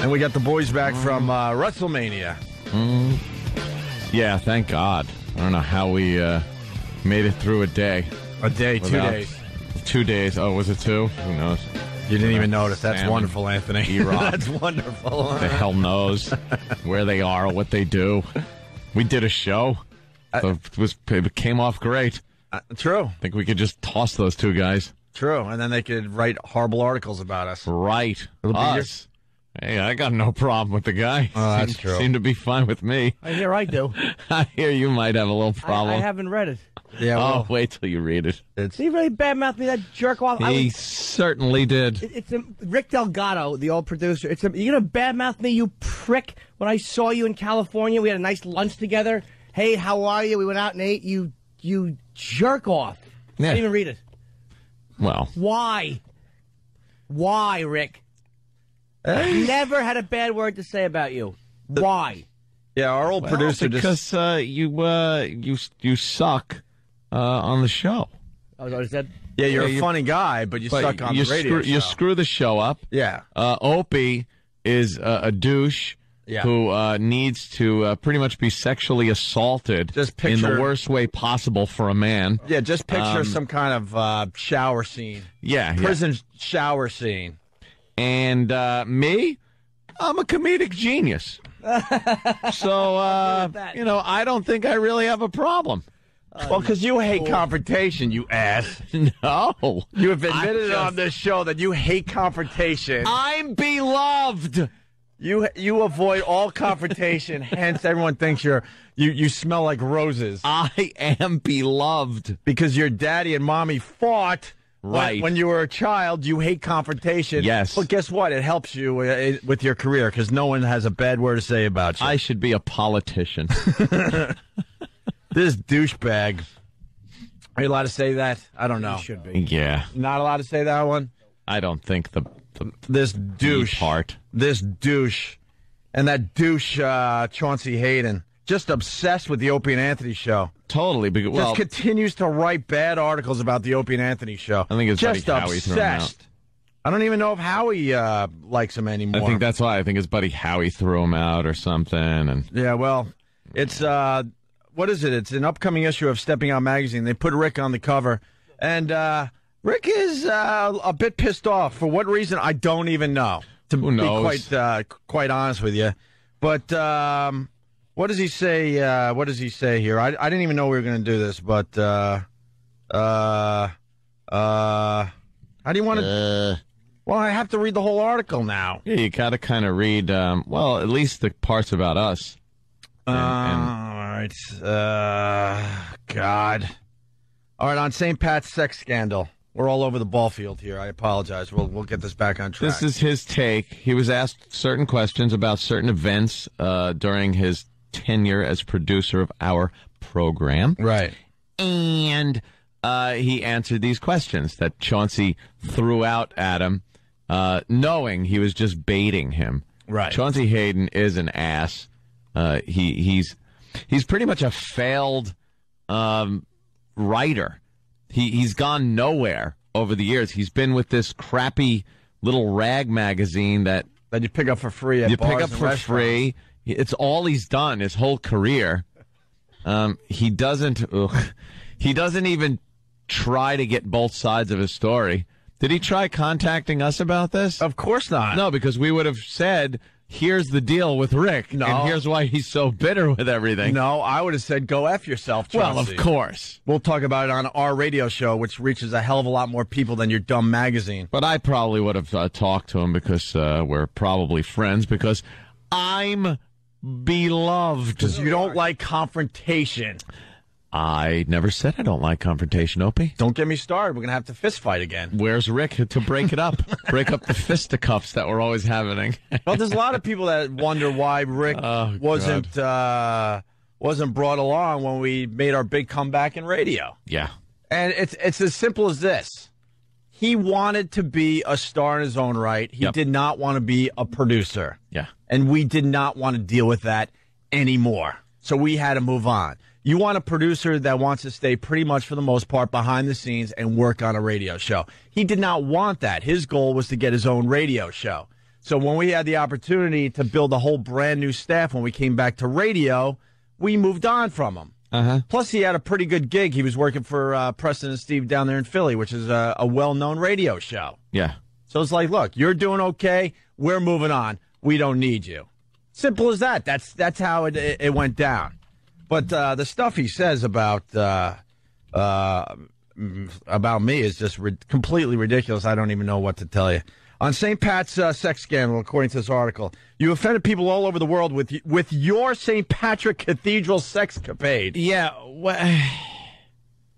And we got the boys back from WrestleMania. Yeah, thank God. I don't know how we made it through a day. A day, 2 days. 2 days. Oh, was it 2? Who knows? You didn't even notice. That's Salmon, wonderful, Anthony. E-Rock. That's wonderful. The hell knows where they are, what they do. We did a show. So it came off great. True. I think we could just toss those two guys. True. And then they could write horrible articles about us. Right. Us. Hey, I got no problem with the guy. Oh, that's true. Seemed to be fine with me. I hear I do. I hear you might have a little problem. I haven't read it. Yeah. Well, wait till you read it. Did he really badmouth me, that jerk off? He certainly did. It's Rick Delgado, the old producer. You gonna badmouth me, you prick? When I saw you in California, we had a nice lunch together. Hey, how are you? We went out and ate. You jerk off. Yeah. I didn't even read it. Well. Why? Why, Rick? Never had a bad word to say about you. Why? Yeah, our old producer because you suck on the show. Oh, is that what it said? Yeah, you're a funny guy, but you suck on the radio show. You screw the show up. Yeah. Opie is a douche who needs to pretty much be sexually assaulted in the worst way possible for a man. Yeah, just picture some kind of shower scene. Yeah. Prison shower scene. And me, I'm a comedic genius. So, I don't think I really have a problem. Well, because you hate confrontation, you ass. No. You have admitted on this show that you hate confrontation. I'm beloved. You avoid all confrontation, hence everyone thinks you smell like roses. I am beloved. Because your daddy and mommy fought. Right. When you were a child, you hate confrontation. Yes. But guess what? It helps you with your career because no one has a bad word to say about you. I should be a politician. This douchebag. Are you allowed to say that? I don't know. You should be. Yeah. Not allowed to say that one? I don't think this douche part. This douche. And that douche, Chauncey Hayden. Just obsessed with the Opie and Anthony show. Totally. Just continues to write bad articles about the Opie and Anthony show. I think it's just buddy Howie threw him out. I don't even know if Howie likes him anymore. I think that's why. I think his buddy Howie threw him out or something. And yeah, well, it's what is it? It's an upcoming issue of Stepping Out magazine. They put Rick on the cover, and Rick is a bit pissed off. For what reason? I don't even know. Who knows? Be quite honest with you, but. What does he say? What does he say here? I didn't even know we were going to do this, but how do you want to? Well, I have to read the whole article now. Yeah, you got to kind of read. At least the parts about us. All right. God. All right. On St. Pat's sex scandal. We're all over the ball field here. I apologize. We'll get this back on track. This is his take. He was asked certain questions about certain events during his tenure as producer of our program. Right. And he answered these questions that Chauncey threw out at him, knowing he was just baiting him. Right. Chauncey Hayden is an ass. He's pretty much a failed writer. He's gone nowhere over the years. He's been with this crappy little rag magazine that you pick up for free at you bars pick up and for restaurants. free. It's all he's done his whole career. He doesn't even try to get both sides of his story. Did he try contacting us about this? Of course not. No, because we would have said, here's the deal with Rick, and here's why he's so bitter with everything. No, I would have said, go F yourself, Chauncey. Well, of course. We'll talk about it on our radio show, which reaches a hell of a lot more people than your dumb magazine. But I probably would have talked to him because we're probably friends, because I'm beloved. Because you don't like confrontation. I never said I don't like confrontation, Opie. Don't get me started. We're going to have to fist fight again. Where's Rick to break it up? Break up the fisticuffs that we're always having. Well, there's a lot of people that wonder why Rick wasn't brought along when we made our big comeback in radio. Yeah. And it's as simple as this. He wanted to be a star in his own right. He did not want to be a producer. Yeah. And we did not want to deal with that anymore. So we had to move on. You want a producer that wants to stay pretty much for the most part behind the scenes and work on a radio show. He did not want that. His goal was to get his own radio show. So when we had the opportunity to build a whole brand new staff when we came back to radio, we moved on from him. Plus, he had a pretty good gig. He was working for Preston and Steve down there in Philly, which is a well-known radio show. Yeah. So it's like, look, you're doing okay. We're moving on. We don't need you. Simple as that. That's how it went down. But the stuff he says about me is just completely ridiculous. I don't even know what to tell you. On St. Pat's sex scandal, according to this article, you offended people all over the world with your St. Patrick Cathedral sexcapade. Yeah.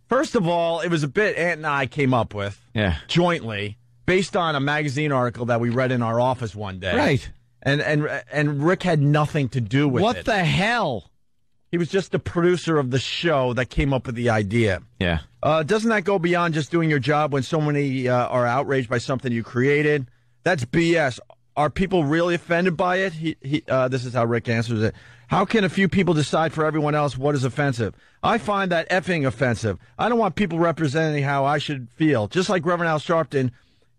First of all, it was a bit Ant and I came up with jointly based on a magazine article that we read in our office one day. Right. And Rick had nothing to do with it. What the hell? He was just the producer of the show that came up with the idea. Yeah. Doesn't that go beyond just doing your job when so many are outraged by something you created? That's BS. Are people really offended by it? This is how Rick answers it. How can a few people decide for everyone else what is offensive? I find that effing offensive. I don't want people representing how I should feel. Just like Reverend Al Sharpton,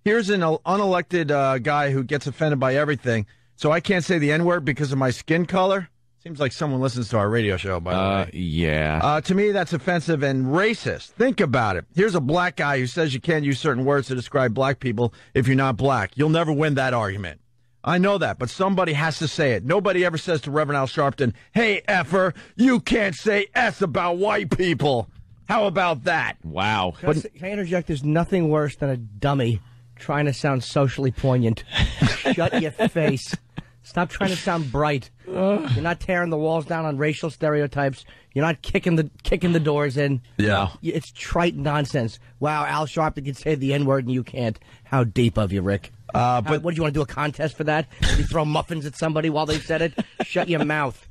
here's an unelected guy who gets offended by everything. So I can't say the N-word because of my skin color? Seems like someone listens to our radio show, by the way. Yeah. To me, that's offensive and racist. Think about it. Here's a black guy who says you can't use certain words to describe black people if you're not black. You'll never win that argument. I know that, but somebody has to say it. Nobody ever says to Reverend Al Sharpton, hey, effer, you can't say S about white people. How about that? Wow. Can I interject? There's nothing worse than a dummy trying to sound socially poignant. Shut your face. Stop trying to sound bright. You're not tearing the walls down on racial stereotypes. You're not kicking the doors in. Yeah. It's trite nonsense. Wow, Al Sharpton can say the N-word and you can't. How deep of you, Rick. But what, do you want to do a contest for that? You throw muffins at somebody while they said it? Shut your mouth.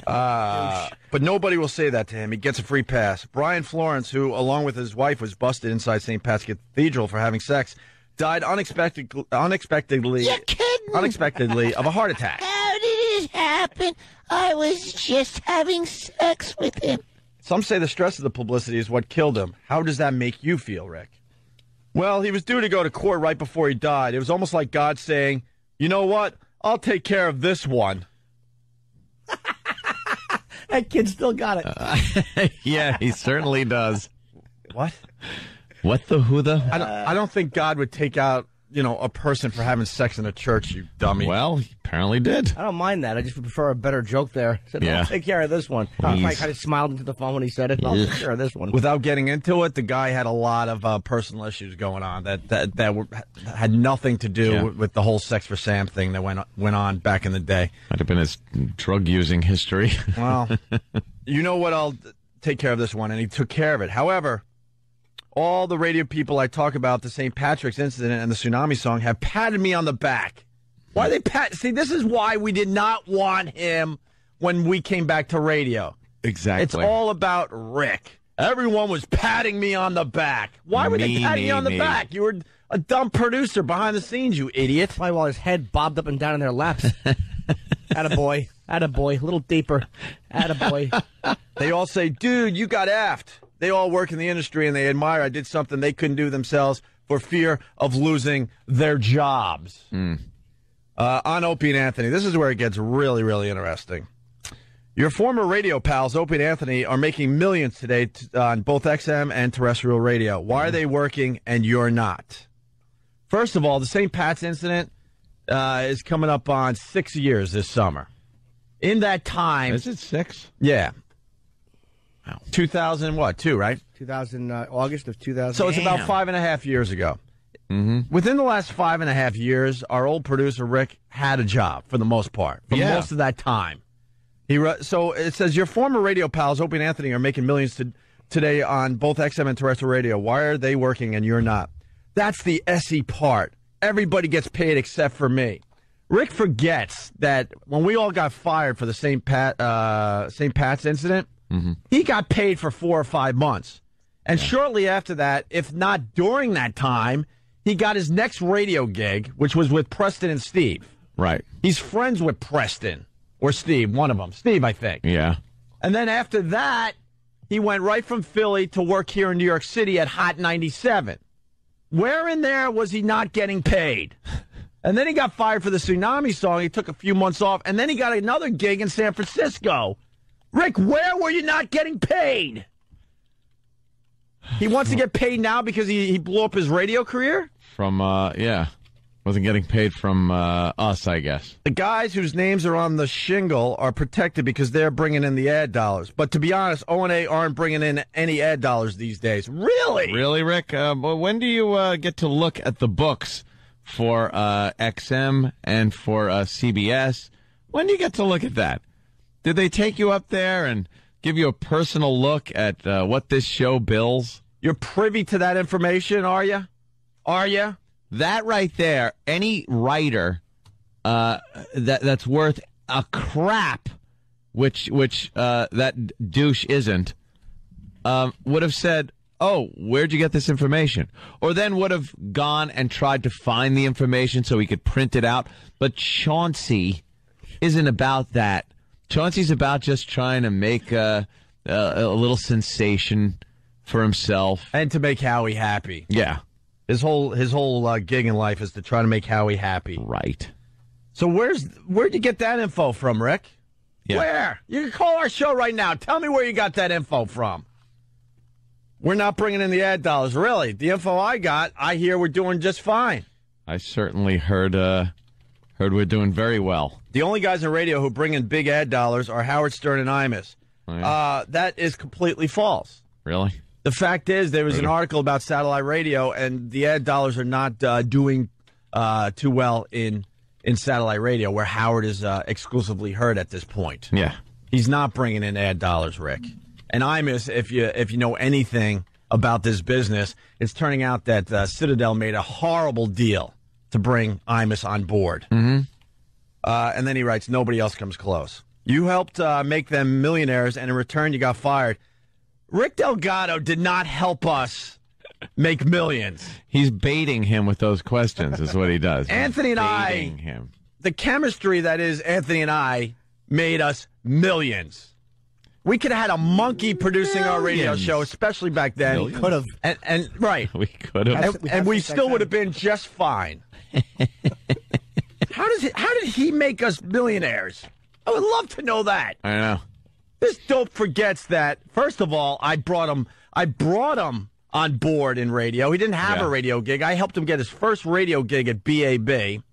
But nobody will say that to him. He gets a free pass. Brian Florence, who, along with his wife, was busted inside St. Pat's Cathedral for having sex, died unexpectedly of a heart attack. How did it happen? I was just having sex with him. Some say the stress of the publicity is what killed him. How does that make you feel, Rick? Well, he was due to go to court right before he died. It was almost like God saying, you know what? I'll take care of this one. That kid still got it. Yeah, he certainly does. What? What the who the? I don't think God would take out, a person for having sex in a church, you dummy. Well, he apparently did. I don't mind that. I just would prefer a better joke there. I said, Yeah. I'll take care of this one. I kind of smiled into the phone when he said it. I'll take care of this one. Without getting into it, the guy had a lot of personal issues going on that had nothing to do with the whole Sex for Sam thing that went on back in the day. Might have been his drug-using history. Well, you know what? I'll take care of this one, and he took care of it. However, all the radio people I talk about the St. Patrick's incident and the tsunami song have patted me on the back. Why they pat? See, this is why we did not want him when we came back to radio. Exactly. It's all about Rick. Everyone was patting me on the back. Why were they patting me on the back? You were a dumb producer behind the scenes, you idiot. Probably while his head bobbed up and down in their laps. Attaboy. Attaboy. A little deeper. Attaboy. They all say, dude, you got effed. They all work in the industry, and they admire I did something they couldn't do themselves for fear of losing their jobs. On Opie and Anthony, this is where it gets really, really interesting. Your former radio pals, Opie and Anthony, are making millions today on both XM and terrestrial radio. Why are they working and you're not? First of all, the St. Pat's incident is coming up on 6 years this summer. In that time... Is it 6? Yeah. Wow. 2002, right? 2000, August of 2000. So it's about 5.5 years ago. Mm-hmm. Within the last 5.5 years, our old producer, Rick, had a job for the most part, for most of that time. So it says, your former radio pals, Opie and Anthony, are making millions today on both XM and terrestrial radio. Why are they working and you're not? That's the SE part. Everybody gets paid except for me. Rick forgets that when we all got fired for the St. Pat's incident, he got paid for 4 or 5 months. And shortly after that, if not during that time, he got his next radio gig, which was with Preston and Steve. Right. He's friends with Preston or Steve, one of them. Steve, I think. Yeah. And then after that, he went right from Philly to work here in New York City at Hot 97. Where in there was he not getting paid? And then he got fired for the Tsunami song. He took a few months off, and then he got another gig in San Francisco. Rick, where were you not getting paid? He wants to get paid now because he blew up his radio career? Wasn't getting paid from us, I guess. The guys whose names are on the shingle are protected because they're bringing in the ad dollars. But to be honest, O&A aren't bringing in any ad dollars these days. Really? Really, Rick? When do you get to look at the books for XM and for CBS? When do you get to look at that? Did they take you up there and give you a personal look at what this show bills? You're privy to that information, are you? Are you? That right there, any writer that's worth a crap, which that douche isn't, would have said, "Oh, where'd you get this information?" Or then would have gone and tried to find the information so he could print it out. But Chauncey isn't about that. Chauncey's about just trying to make a little sensation for himself and to make Howie happy. Yeah. His whole gig in life is to try to make Howie happy. Right. So where'd you get that info from, Rick? Yeah. Where? You can call our show right now. Tell me where you got that info from. We're not bringing in the ad dollars. Really? The info I got, I hear we're doing just fine. I certainly heard we're doing very well. The only guys in radio who bring in big ad dollars are Howard Stern and Imus. Oh, yeah. That is completely false. Really? The fact is, there was an article about satellite radio, and the ad dollars are not doing too well in satellite radio, where Howard is exclusively heard at this point. Yeah, he's not bringing in ad dollars, Rick. And Imus, if you know anything about this business, it's turning out that Citadel made a horrible deal to bring Imus on board. Mm-hmm. And then he writes, nobody else comes close. You helped make them millionaires, and in return, you got fired. Rick Delgado did not help us make millions. He's baiting him with those questions, is what he does. Anthony and baiting him. The chemistry that is Anthony and I made us millions. We could have had a monkey producing our radio show, especially back then. We could have. And right. We could have. And we still would have been just fine. How did he make us millionaires? I would love to know that. I know. This dope forgets that, first of all, I brought him on board in radio. He didn't have a radio gig. I helped him get his first radio gig at BAB.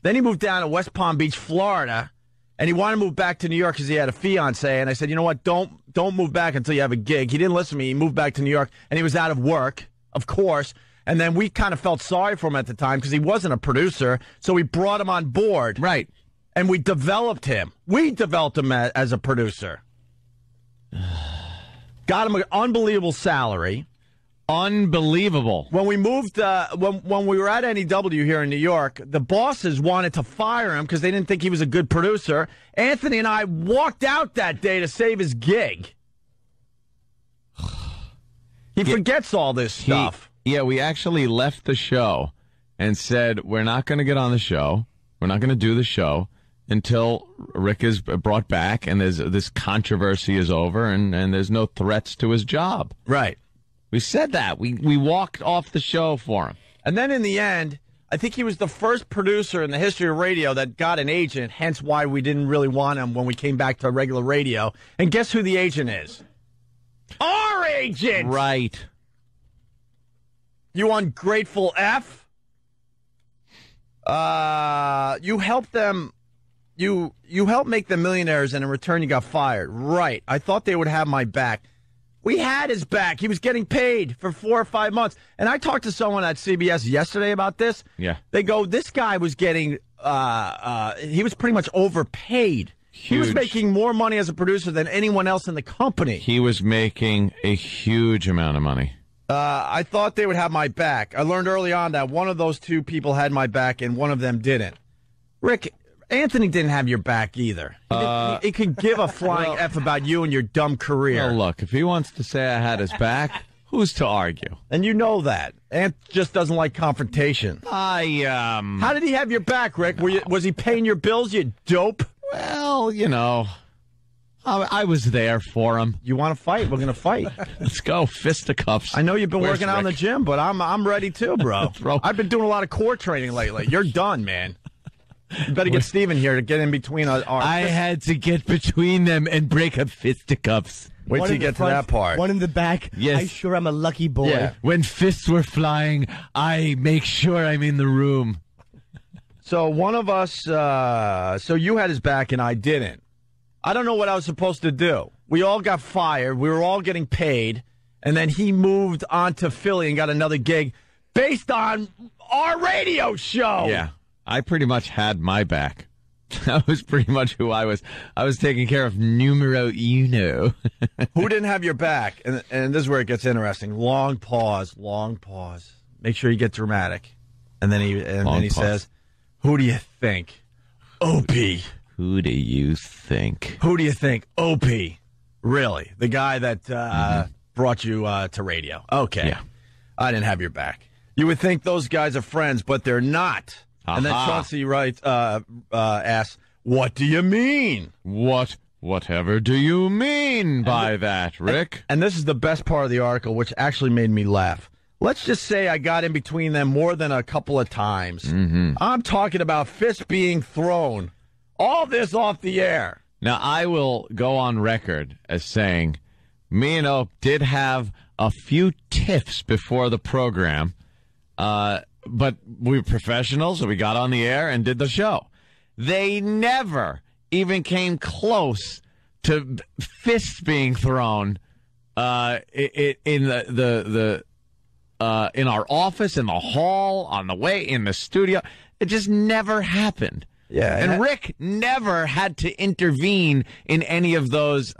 Then he moved down to West Palm Beach, Florida, and he wanted to move back to New York because he had a fiance. And I said, you know what, don't move back until you have a gig. He didn't listen to me. He moved back to New York, and he was out of work, of course. And then we kind of felt sorry for him at the time because he wasn't a producer, so we brought him on board. Right. And we developed him. We developed him as a producer. Got him an unbelievable salary. Unbelievable. When we moved, when we were at NEW here in New York, the bosses wanted to fire him because they didn't think he was a good producer. Anthony and I walked out that day to save his gig. He forgets all this stuff. We actually left the show and said, we're not going to get on the show. We're not going to do the show until Rick is brought back and this controversy is over and there's no threats to his job. Right. We said that. We walked off the show for him. And then in the end, I think he was the first producer in the history of radio that got an agent, hence why we didn't really want him when we came back to regular radio. And guess who the agent is? Our agent! Right. You ungrateful F? You helped them... You helped make them millionaires, and in return you got fired. Right. I thought they would have my back. We had his back. He was getting paid for 4 or 5 months. And I talked to someone at CBS yesterday about this. Yeah. They go, this guy was getting, he was pretty much overpaid. Huge. He was making more money as a producer than anyone else in the company. He was making a huge amount of money. I thought they would have my back. I learned early on that one of those two people had my back and one of them didn't. Rick, Anthony didn't have your back either. He could give a flying F about you and your dumb career. Well, look, if he wants to say I had his back, who's to argue? And you know that. Ant just doesn't like confrontation. How did he have your back, Rick? Was he paying your bills, you dope? Well, you know, I was there for him. You want to fight? We're going to fight. Let's go. Fisticuffs. I know you've been working out in the gym, but I'm ready too, bro. I've been doing a lot of core training lately. You're done, man. You better get Steven here to get in between our I had to get between them and break up fisticuffs. Wait till you get to that part. One in the back. Yes. I sure am a lucky boy. Yeah. When fists were flying, I make sure I'm in the room. So one of us, so you had his back and I didn't. I don't know what I was supposed to do. We all got fired. We were all getting paid. And then he moved on to Philly and got another gig based on our radio show. Yeah, I pretty much had my back. That was pretty much who I was. I was taking care of numero uno. Who didn't have your back? And this is where it gets interesting. Long pause. Make sure you get dramatic. And then he says, who do you think? Opie. Who do you think? Who do you think? Opie. Really? The guy that brought you to radio. Okay. Yeah. I didn't have your back. You would think those guys are friends, but they're not. Aha. And then Chauncey writes, asks, what do you mean? Whatever do you mean by that, Rick? And this is the best part of the article, which actually made me laugh. Let's just say I got in between them more than a couple of times. Mm-hmm. I'm talking about fists being thrown. All this off the air. Now, I will go on record as saying me and Oak did have a few tiffs before the program, but we were professionals, so we got on the air and did the show. They never even came close to fists being thrown in in our office, in the hall, on the way, in the studio. It just never happened. Yeah, and Rick never had to intervene in any of those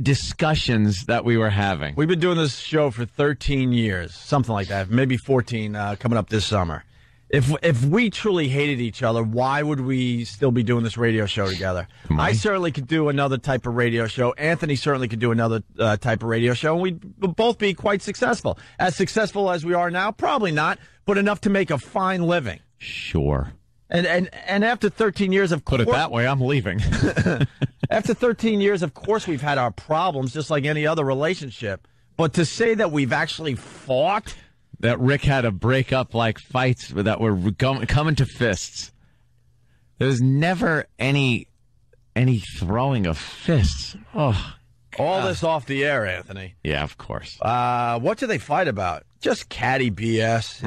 discussions that we were having. We've been doing this show for 13 years, something like that, maybe 14 coming up this summer. If we truly hated each other, why would we still be doing this radio show together? I certainly could do another type of radio show. Anthony certainly could do another type of radio show, and we'd both be quite successful. As successful as we are now, probably not, but enough to make a fine living. Sure. And after 13 years, of course... Put it that way, I'm leaving. After 13 years, of course, we've had our problems, just like any other relationship. But to say that we've actually fought... That Rick had to break up like fights that were coming to fists. There was never any throwing of fists. Oh, all this off the air, Anthony. Yeah, of course. What do they fight about? Just catty BS.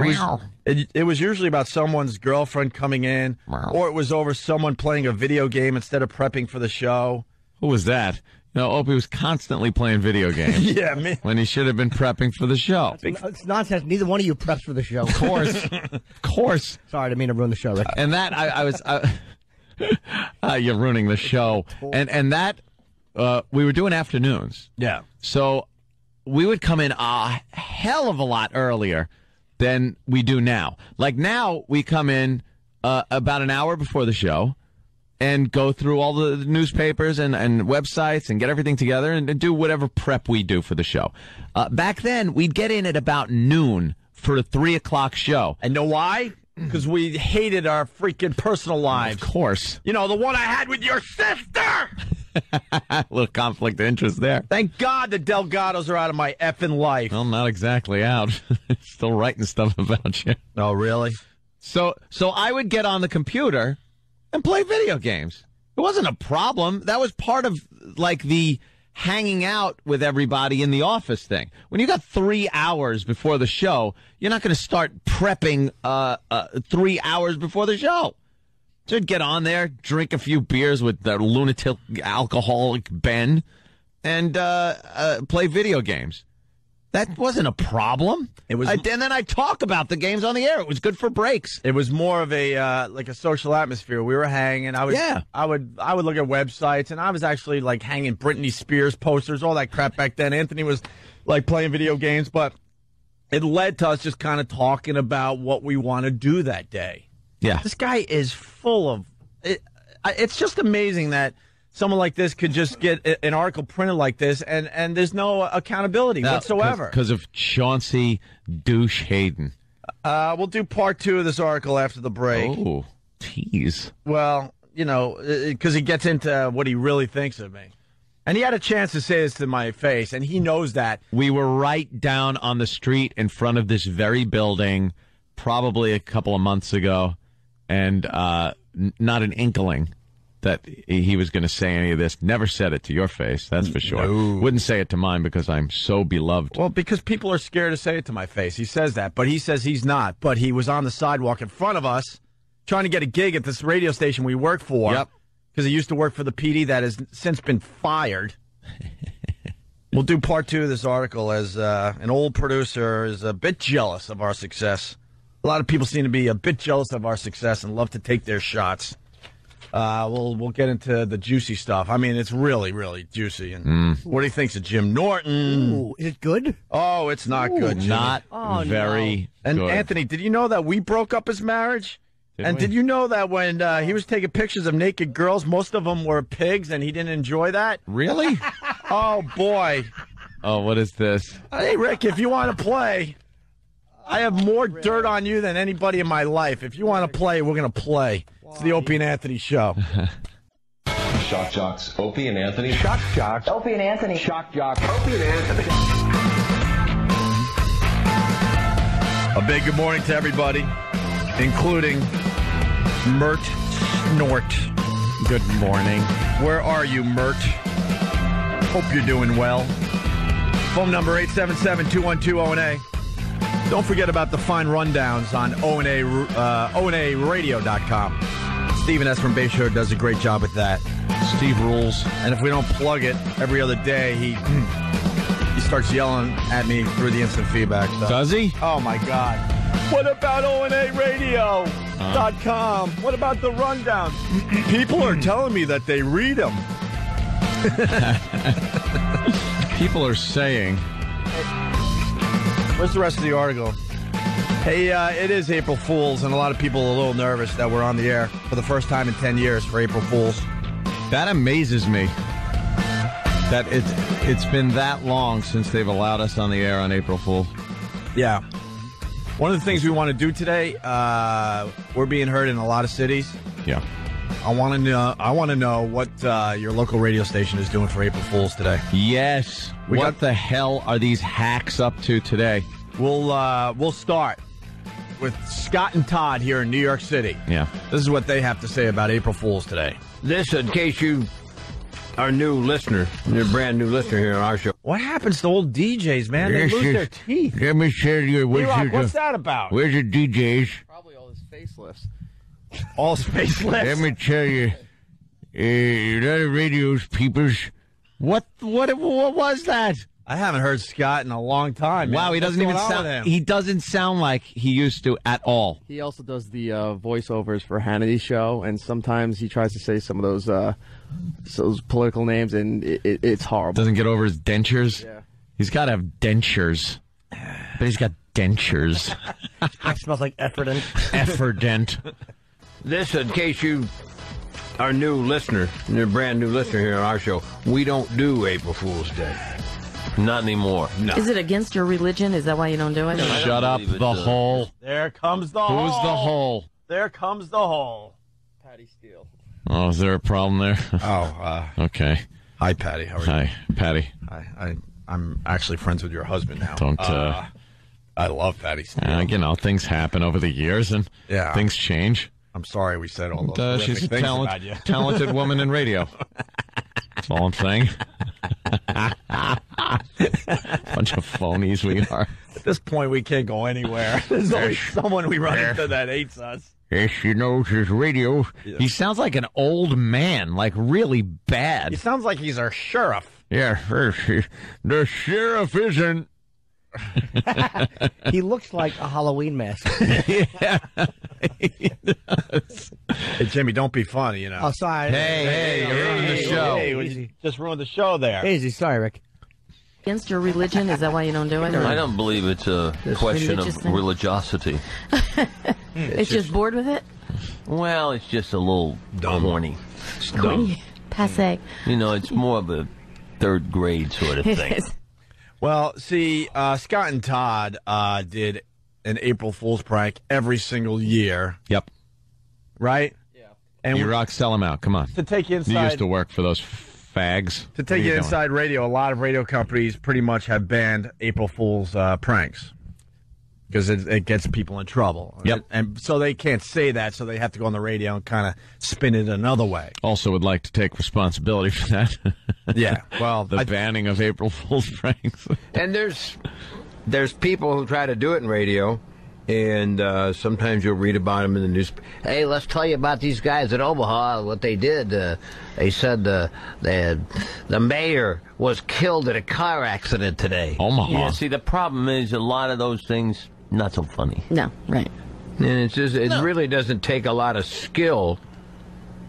It was usually about someone's girlfriend coming in, or it was over someone playing a video game instead of prepping for the show. Who was that? You know, Opie was constantly playing video games. Yeah, man. When he should have been prepping for the show. It's nonsense. Neither one of you preps for the show. Of course. Of course. Sorry, I didn't mean to ruin the show, Rick. And that, you're ruining the show. And that, we were doing afternoons. Yeah. So we would come in a hell of a lot earlier than we do now. Like now, we come in about an hour before the show and go through all the newspapers and websites and get everything together and do whatever prep we do for the show. Back then, we'd get in at about noon for a 3 o'clock show. And know why? Because we hated our freaking personal lives. Of course. You know, the one I had with your sister! A little conflict of interest there. Thank God the Delgados are out of my effing life. Well, not exactly out. Still writing stuff about you. Oh, really? So I would get on the computer and play video games. It wasn't a problem. That was part of, like, the hanging out with everybody in the office thing. When you got 3 hours before the show, you're not going to start prepping 3 hours before the show. So I'd get on there, drink a few beers with the lunatic alcoholic Ben, and play video games. That wasn't a problem. It was, and then I talk about the games on the air. It was good for breaks. It was more of a like a social atmosphere. We were hanging. I would look at websites, and I was actually like hanging Britney Spears posters, all that crap back then. Anthony was like playing video games, but it led to us just kind of talking about what we want to do that day. Yeah, this guy is full of it. It's just amazing that someone like this could just get an article printed like this, and there's no accountability whatsoever. Because of Chauncey Douche Hayden. We'll do part 2 of this article after the break. Oh, tease. Well, you know, because he gets into what he really thinks of me. And he had a chance to say this to my face, and he knows that. We were right down on the street in front of this very building probably a couple of months ago, and not an inkling that he was going to say any of this. Never said it to your face, that's for sure. No. Wouldn't say it to mine because I'm so beloved. Well, because people are scared to say it to my face. He says that, but he says he's not. But he was on the sidewalk in front of us trying to get a gig at this radio station we work for. Yep. Because he used to work for the PD that has since been fired. We'll do part 2 of this article as an old producer is a bit jealous of our success. A lot of people seem to be a bit jealous of our success and love to take their shots. We'll get into the juicy stuff. I mean, it's really, really juicy. And what do you think's of Jim Norton? Ooh, is it good? Oh, it's not good, Jimmy. Not very And good. Anthony, did you know that we broke up his marriage? Did you know that when he was taking pictures of naked girls, most of them were pigs, and he didn't enjoy that? Really? Oh, boy. Oh, what is this? Hey, Rick, if you want to play, I have more dirt on you than anybody in my life. If you want to play, we're going to play. It's the Opie and Anthony Show. Shock Jocks, Opie and Anthony. Shock Jocks. Opie and Anthony. Shock Jocks, Opie and Anthony. A big good morning to everybody, including Mert Snort. Good morning. Where are you, Mert? Hope you're doing well. Phone number 877-212-ONA. Don't forget about the fine rundowns on ONARadio.com. Stephen S. from Bayshore does a great job with that. Steve rules. And if we don't plug it every other day, he starts yelling at me through the instant feedback stuff. Does he? Oh, my God. What about ONARadio.com? What about the rundowns? People are telling me that they read them. People are saying. Where's the rest of the article? Hey, it is April Fool's, and a lot of people are a little nervous that we're on the air for the first time in 10 years for April Fool's. That amazes me. That it's been that long since they've allowed us on the air on April Fool. Yeah. One of the things we want to do today, we're being heard in a lot of cities. Yeah. I want to know what your local radio station is doing for April Fool's today. Yes. What the hell are these hacks up to today? We'll start with Scott and Todd here in New York City. Yeah. This is what they have to say about April Fool's today. This, in case you are a new listener, you're a brand new listener here on our show. What happens to old DJs, man? They lose their teeth. Let me tell you, what's that about? where's the DJs? Probably all his facelifts. All spaceless. Let me tell you, a lot of radios, peepers. What was that? I haven't heard Scott in a long time. Man. Wow, he doesn't What's even going on sound. with him? He doesnst sound like he used to at all. He also does the voiceovers for Hannity's show, and sometimes he tries to say some of those political names, and it's horrible. Doesn't get over his dentures. Yeah. He's got to have dentures. But he's got dentures. It smells like Efferdent. Efferdent. This, in case you are a new listener, you're a brand new listener here on our show, we don't do April Fool's Day. Not anymore. No. Is it against your religion? Is that why you don't do it? Shut up, the hole. There comes the hole. Who's the hole? There comes the hole. Patty Steele. Oh, is there a problem there? Oh, Okay. hi, Patty. How are you? Hi, Patty. I'm actually friends with your husband now. Don't, I love Patty Steele. you know, things happen over the years, and Yeah. things change. I'm sorry we said all those She's horrific a things about you. talented woman in radio. That's all I'm saying. Bunch of phonies we are. At this point, we can't go anywhere. There's always someone we run into that hates us. Yes, she knows his radio. Yeah. He sounds like an old man, like really bad. He sounds like he's our sheriff. Yeah, the sheriff isn't. He looks like a Halloween mask. Yeah, he does. Hey, Jimmy, don't be funny, you know. Oh, sorry. Hey, you ruined the show. Hey, you just ruined the show there. Easy. Sorry, Rick. Against your religion? Is that why you don't do it? I don't believe it's a question religious of thing? religiosity. It's just bored with it? Well, it's just a little corny. Passe. You know, it's more of a third grade sort of thing. Well, see, Scott and Todd did an April Fool's prank every single year, Yep. right? Yeah. And You rock, sell them out. Come on. to take you You inside, used to work for those fags. to What take are you doing? inside radio, a lot of radio companies pretty much have banned April Fool's pranks. because it gets people in trouble. Yep. And so they can't say that, so they have to go on the radio and kind of spin it another way. Also would like to take responsibility for that. Yeah, well, the banning of April Fool's pranks. And there's people who try to do it in radio, and sometimes you'll read about them in the news. Hey, let's tell you about these guys at Omaha, what they did. They said the mayor was killed in a car accident today. Omaha. Yeah, see, the problem is a lot of those things, not so funny. No, right. And it's just, it really doesn't take a lot of skill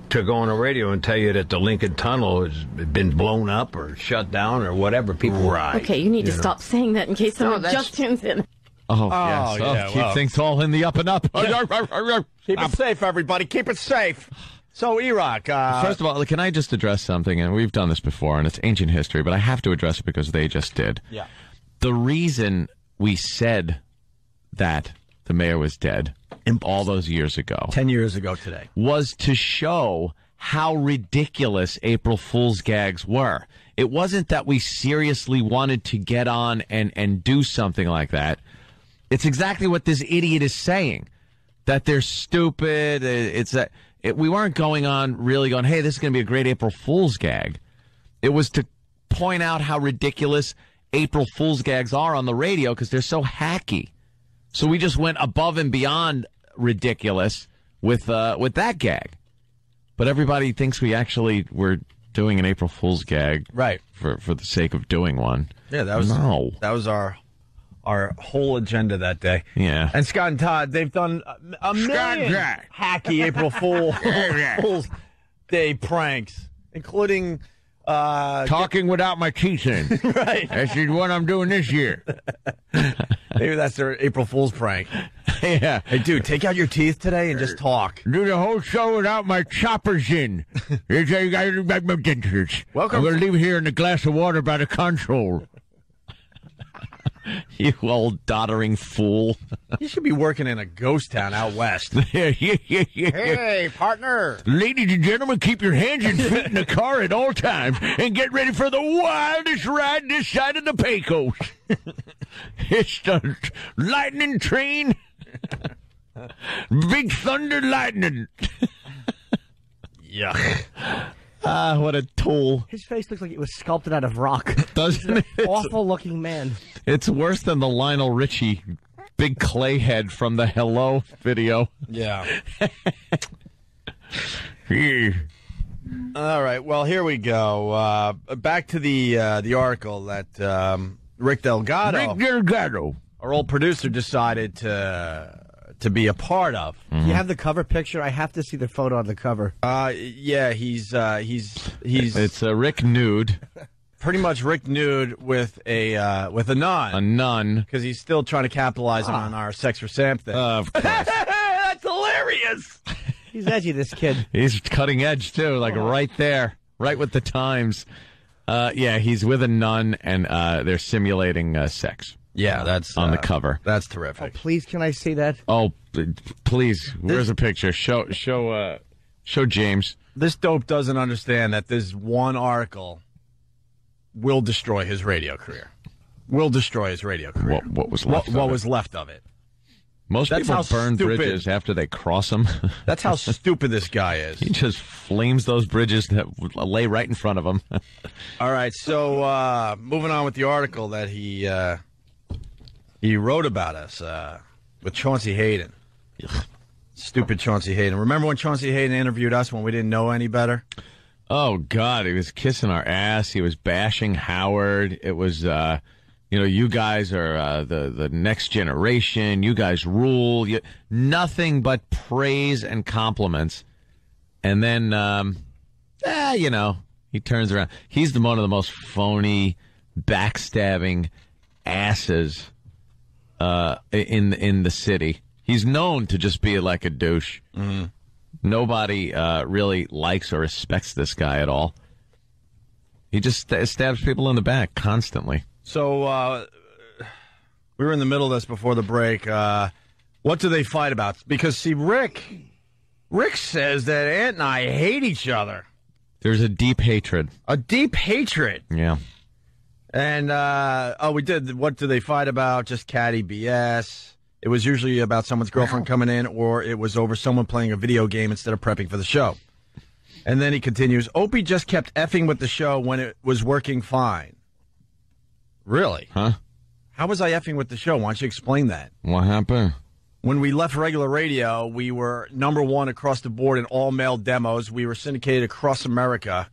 to go on the radio and tell you that the Lincoln Tunnel has been blown up or shut down or whatever. People ride. Okay, you need to stop saying that in case someone that's- just tunes in. Oh, yes. yeah, Keep well. things all in the up and up. Keep it safe, everybody. Keep it safe. So, Iraq. First of all, can I just address something? And we've done this before, and it's ancient history, but I have to address it because they just did. Yeah. The reason we said that the mayor was dead all those years ago 10 years ago today. was to show how ridiculous April Fool's gags were. It wasn't that we seriously wanted to get on and do something like that. It's exactly what this idiot is saying, that they're stupid. We weren't going on really going, hey, this is going to be a great April Fool's gag. It was to point out how ridiculous April Fool's gags are on the radio because they're so hacky. So we just went above and beyond ridiculous with that gag. But everybody thinks we actually were doing an April Fool's gag, Right. For the sake of doing one. Yeah, that was our whole agenda that day. Yeah. And Scott and Todd, they've done a million hacky April Fool's Day pranks, including Talking without my teeth in. right. That's what I'm doing this year. Maybe that's their April Fool's prank. Yeah. Hey, dude, take out your teeth today and just talk. Do the whole show without my choppers in. Here's how you guys make my dentures. Welcome. I'm going to leave it here in a glass of water by the console. You old doddering fool. You should be working in a ghost town out west. Hey, partner. Ladies and gentlemen, keep your hands and feet in the car at all times and get ready for the wildest ride this side of the Pecos. It's the lightning train. Big thunder lightning. Yuck. Ah, what a tool. His face looks like it was sculpted out of rock. Doesn't it? Awful looking man. It's worse than the Lionel Richie big clay head from the Hello video. Yeah. Yeah. All right. Well, here we go. Back to the article that Rick Delgado, our old producer, decided to be a part of. You have the cover picture? I have to see the photo on the cover. Yeah, he's It's a Rick nude. pretty much Rick nude with a nun. A nun. Because he's still trying to capitalize on our Sex for Sam thing. Of course. That's hilarious. He's edgy, this kid. He's cutting edge, too, like right there, right with the times. Yeah, he's with a nun, and they're simulating sex. Yeah, that's on the cover. That's Oh, terrific. please, can I see that? Oh, please, where's a picture? Show James. This dope doesn't understand that this one article will destroy his radio career. Will destroy his radio career. What was left of What it? was left of it. Most That's people how burn stupid- bridges after they cross them. That's how stupid this guy is. He just flames those bridges that lay right in front of him. All right, so moving on with the article that he wrote about us with Chauncey Hayden. Stupid Chauncey Hayden. Remember when Chauncey Hayden interviewed us when we didn't know any better? Oh, God, he was kissing our ass. He was bashing Howard. It was, you guys are the next generation. You guys rule. Nothing but praise and compliments. And then, he turns around. He's one of the most phony, backstabbing asses in the city. He's known to just be like a douche. Mm-hmm. Nobody really likes or respects this guy at all. He just stabs people in the back constantly. So we were in the middle of this before the break. What do they fight about? Because, see, Rick says that Ant and I hate each other. There's a deep hatred. A deep hatred. Yeah. And, we did. What do they fight about? Just catty BS. It was usually about someone's girlfriend coming in, or it was over someone playing a video game instead of prepping for the show. And then he continues, Opie just kept effing with the show when it was working fine. Really? Huh? How was I effing with the show? Why don't you explain that? What happened? When we left regular radio, we were number one across the board in all male demos. We were syndicated across America.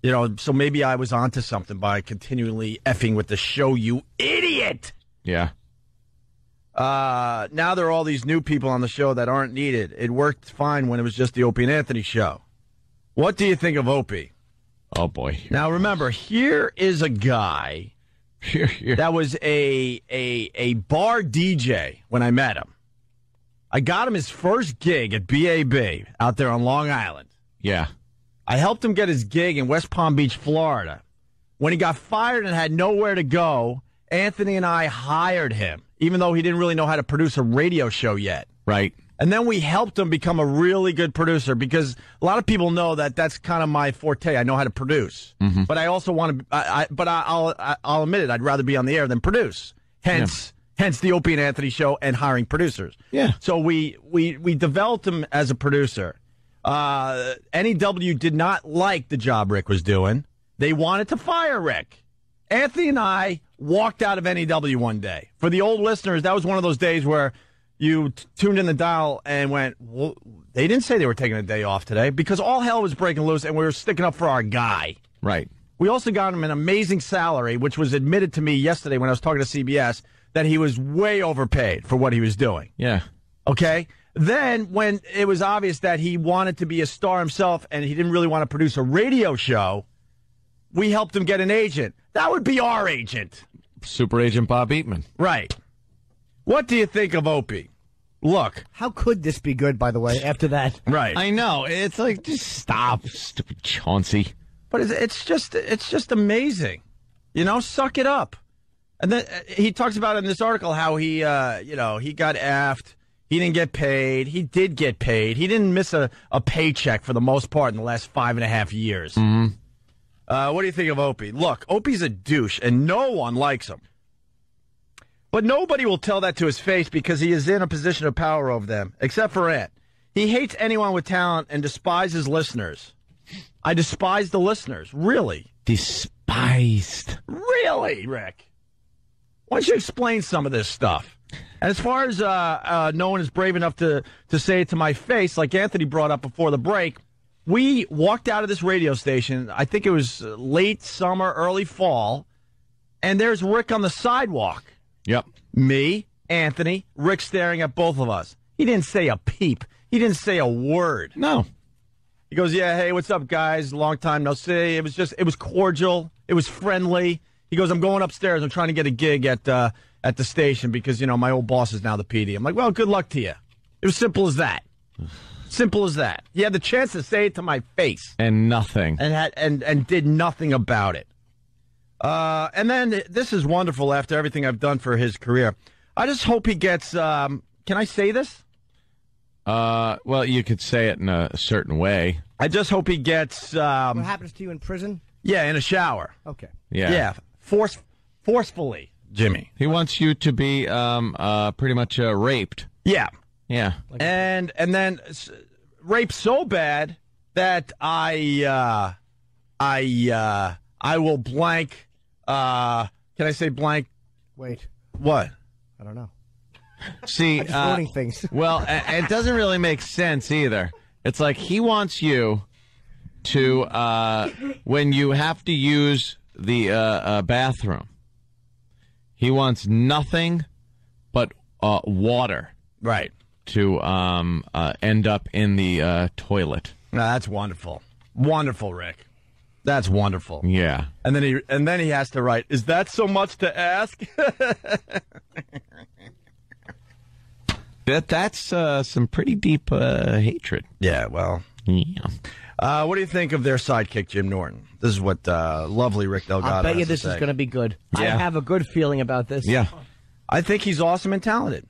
You know, so maybe I was onto something by continually effing with the show, you idiot! Yeah. Now there are all these new people on the show that aren't needed. It worked fine when it was just the Opie and Anthony show. What do you think of Opie? Oh, boy. Now, remember, here is a guy that was a bar DJ when I met him. I got him his first gig at BAB out there on Long Island. Yeah. I helped him get his gig in West Palm Beach, Florida. When he got fired and had nowhere to go, Anthony and I hired him, even though he didn't really know how to produce a radio show yet. Right. And then we helped him become a really good producer because a lot of people know that that's kind of my forte. I know how to produce. Mm-hmm. But I also want to, I'll admit it, I'd rather be on the air than produce. Hence the Opie and Anthony show and hiring producers. Yeah. So we developed him as a producer. NEW did not like the job Rick was doing. They wanted to fire Rick. Anthony and I walked out of NEW one day. For the old listeners, that was one of those days where you tuned in the dial and went, well, they didn't say they were taking a day off today because all hell was breaking loose and we were sticking up for our guy. Right. We also got him an amazing salary, which was admitted to me yesterday when I was talking to CBS, that he was way overpaid for what he was doing. Yeah. Okay? Then, when it was obvious that he wanted to be a star himself and he didn't really want to produce a radio show, we helped him get an agent. That would be our agent. Super Agent Bob Eatman. Right. What do you think of Opie? Look. How could this be good, by the way, after that? Right. I know. It's like, just stop, stupid Chauncey. But it's just amazing. You know, suck it up. And then he talks about in this article how he got effed. He didn't get paid. He did get paid. He didn't miss a paycheck for the most part in the last 5.5 years. Mm-hmm. What do you think of Opie? Look, Opie's a douche, and no one likes him. But nobody will tell that to his face because he is in a position of power over them, except for Ant. He hates anyone with talent and despises listeners. I despise the listeners. Really? Despised. Really, Rick? Why don't you explain some of this stuff? And as far as no one is brave enough to say it to my face, like Anthony brought up before the break, we walked out of this radio station, I think it was late summer, early fall, and there's Rick on the sidewalk. Yep. Me, Anthony, Rick staring at both of us. He didn't say a peep. He didn't say a word. No. He goes, yeah, hey, what's up, guys? Long time no see. It was cordial. It was friendly. He goes, I'm going upstairs. I'm trying to get a gig at the station because, my old boss is now the PD. I'm like, well, good luck to you. It was simple as that. Simple as that. He had the chance to say it to my face. And nothing. And did nothing about it. And then this is wonderful after everything I've done for his career. I just hope he gets, can I say this? Well, you could say it in a certain way. I just hope he gets... what happens to you in prison? Yeah, in a shower. Okay. Yeah. Yeah, forcefully, Jimmy. He wants you to be pretty much raped. Yeah. Yeah. And then raped so bad that I will blank... can I say blank? Wait. What? I don't know. See, voting things. Well, it doesn't really make sense either. It's like he wants you to, when you have to use the bathroom, he wants nothing but water. Right. To end up in the toilet. No, that's wonderful. Wonderful, Rick. That's wonderful. Yeah. And then he has to write, is that so much to ask? That's some pretty deep hatred. Yeah, well. Yeah. What do you think of their sidekick, Jim Norton? This is what lovely Rick Delgado I bet you has to this is say. going to be good. Yeah. I have a good feeling about this. Yeah. I think he's awesome and talented.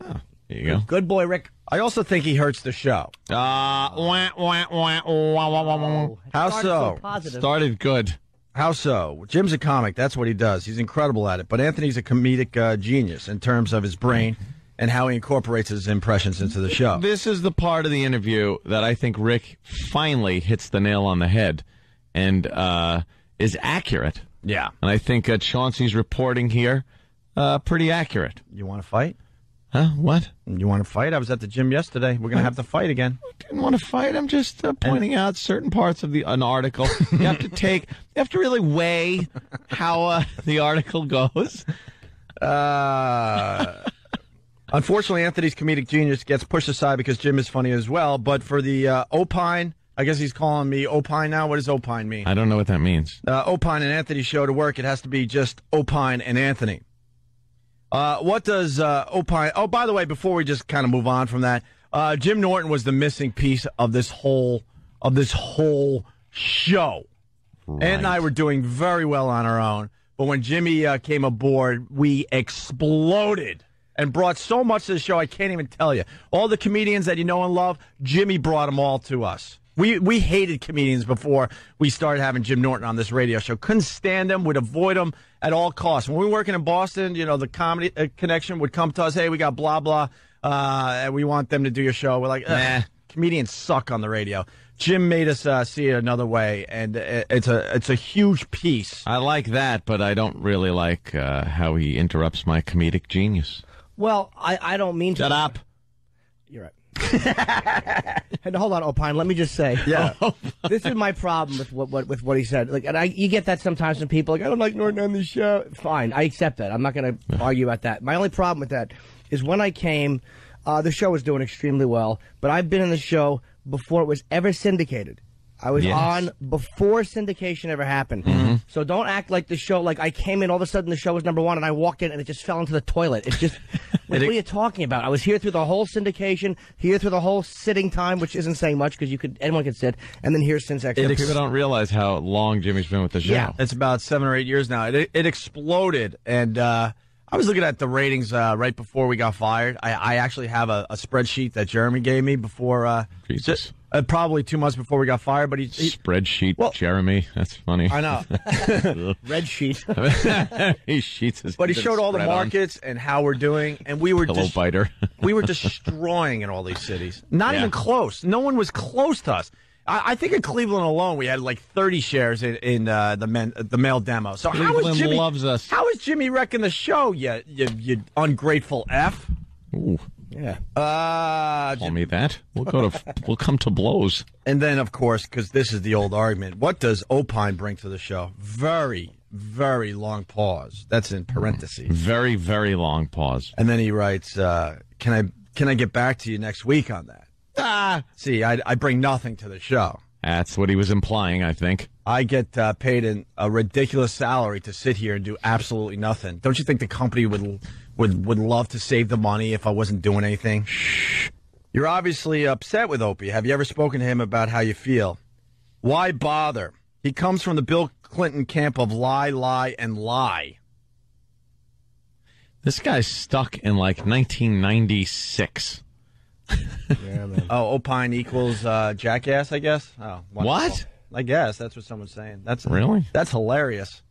Oh, there you go. Good boy, Rick. I also think he hurts the show. How so? Positive. Started good. How so? Jim's a comic. That's what he does. He's incredible at it. But Anthony's a comedic genius in terms of his brain. and how he incorporates his impressions into the show. This is the part of the interview that I think Rick finally hits the nail on the head and is accurate. Yeah. And I think Chauncey's reporting here pretty accurate. You want to fight? Huh? What? You want to fight? I was at the gym yesterday. We're going to have to fight again. Didn't want to fight. I'm just pointing out certain parts of an article. You have to really weigh how the article goes. Unfortunately, Anthony's comedic genius gets pushed aside because Jim is funny as well. But for the Opine, I guess he's calling me Opine now. What does Opine mean? I don't know what that means. Opine and Anthony show to work. It has to be just Opine and Anthony. What does Opine... Oh, by the way, before we just kind of move on from that, Jim Norton was the missing piece of this whole show. Right. Ant and I were doing very well on our own. But when Jimmy came aboard, we exploded and brought so much to the show, I can't even tell you. All the comedians that you know and love, Jimmy brought them all to us. We hated comedians before we started having Jim Norton on this radio show. Couldn't stand them, would avoid them at all costs. When we were working in Boston, the comedy connection would come to us, hey, we got blah, blah, and we want them to do your show. We're like, nah, comedians suck on the radio. Jim made us see it another way, and it's a huge piece. I like that, but I don't really like how he interrupts my comedic genius. Well, I don't mean to. Shut up. You're right. And hold on, Opine. Let me just say, this is my problem with what he said. Like, and you get that sometimes from people. Like, I don't like Norton on the show. Fine, I accept that. I'm not going to argue about that. My only problem with that is when I came, the show was doing extremely well. But I've been in the show before it was ever syndicated. I was on before syndication ever happened. Mm-hmm. So don't act like the show, like I came in, all of a sudden the show was #1, and I walked in and it just fell into the toilet. It's just, what are you talking about? I was here through the whole syndication, here through the whole sitting time, which isn't saying much because anyone could sit, and then here since extra. People don't realize how long Jimmy's been with the show. Yeah, it's about 7 or 8 years now. It exploded, and I was looking at the ratings right before we got fired. I actually have a spreadsheet that Jeremy gave me before. Jesus. Probably 2 months before we got fired, but he spreadsheet, Jeremy. That's funny. I know. Red sheet. He sheets his. But he showed all the markets and how we're doing, and we were biter. We were destroying in all these cities. Not even close. No one was close to us. I think in Cleveland alone, we had like 30 shares in the male demo. So Cleveland loves us. How is Jimmy wrecking the show? You ungrateful F. Ooh. Yeah. Call me that. We'll come to blows. And then, of course, because this is the old argument, what does Opine bring to the show? Very, very long pause. That's in parentheses. Very, very long pause. And then he writes, "Can I get back to you next week on that?" See, I bring nothing to the show. That's what he was implying, I think. I get paid a ridiculous salary to sit here and do absolutely nothing. Don't you think the company would love to save the money if I wasn't doing anything? Shh. You're obviously upset with Opie. Have you ever spoken to him about how you feel? Why bother? He comes from the Bill Clinton camp of lie, lie, and lie. This guy's stuck in like 1996. Yeah, man. Oh, Opine equals jackass, I guess? Oh, wonderful. What? I guess that's what someone's saying. Really? That's hilarious.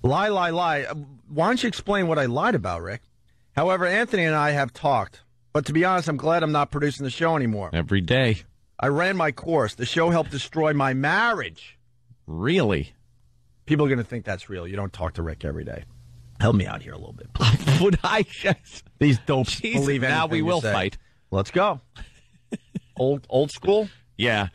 Lie, lie, lie. Why don't you explain what I lied about, Rick? However, Anthony and I have talked. But to be honest, I'm glad I'm not producing the show anymore. Every day. I ran my course. The show helped destroy my marriage. Really? People are going to think that's real. You don't talk to Rick every day. Help me out here a little bit, please. Would I just... These dopes believe anything now we will say. fight. Let's go. Old school? Yeah.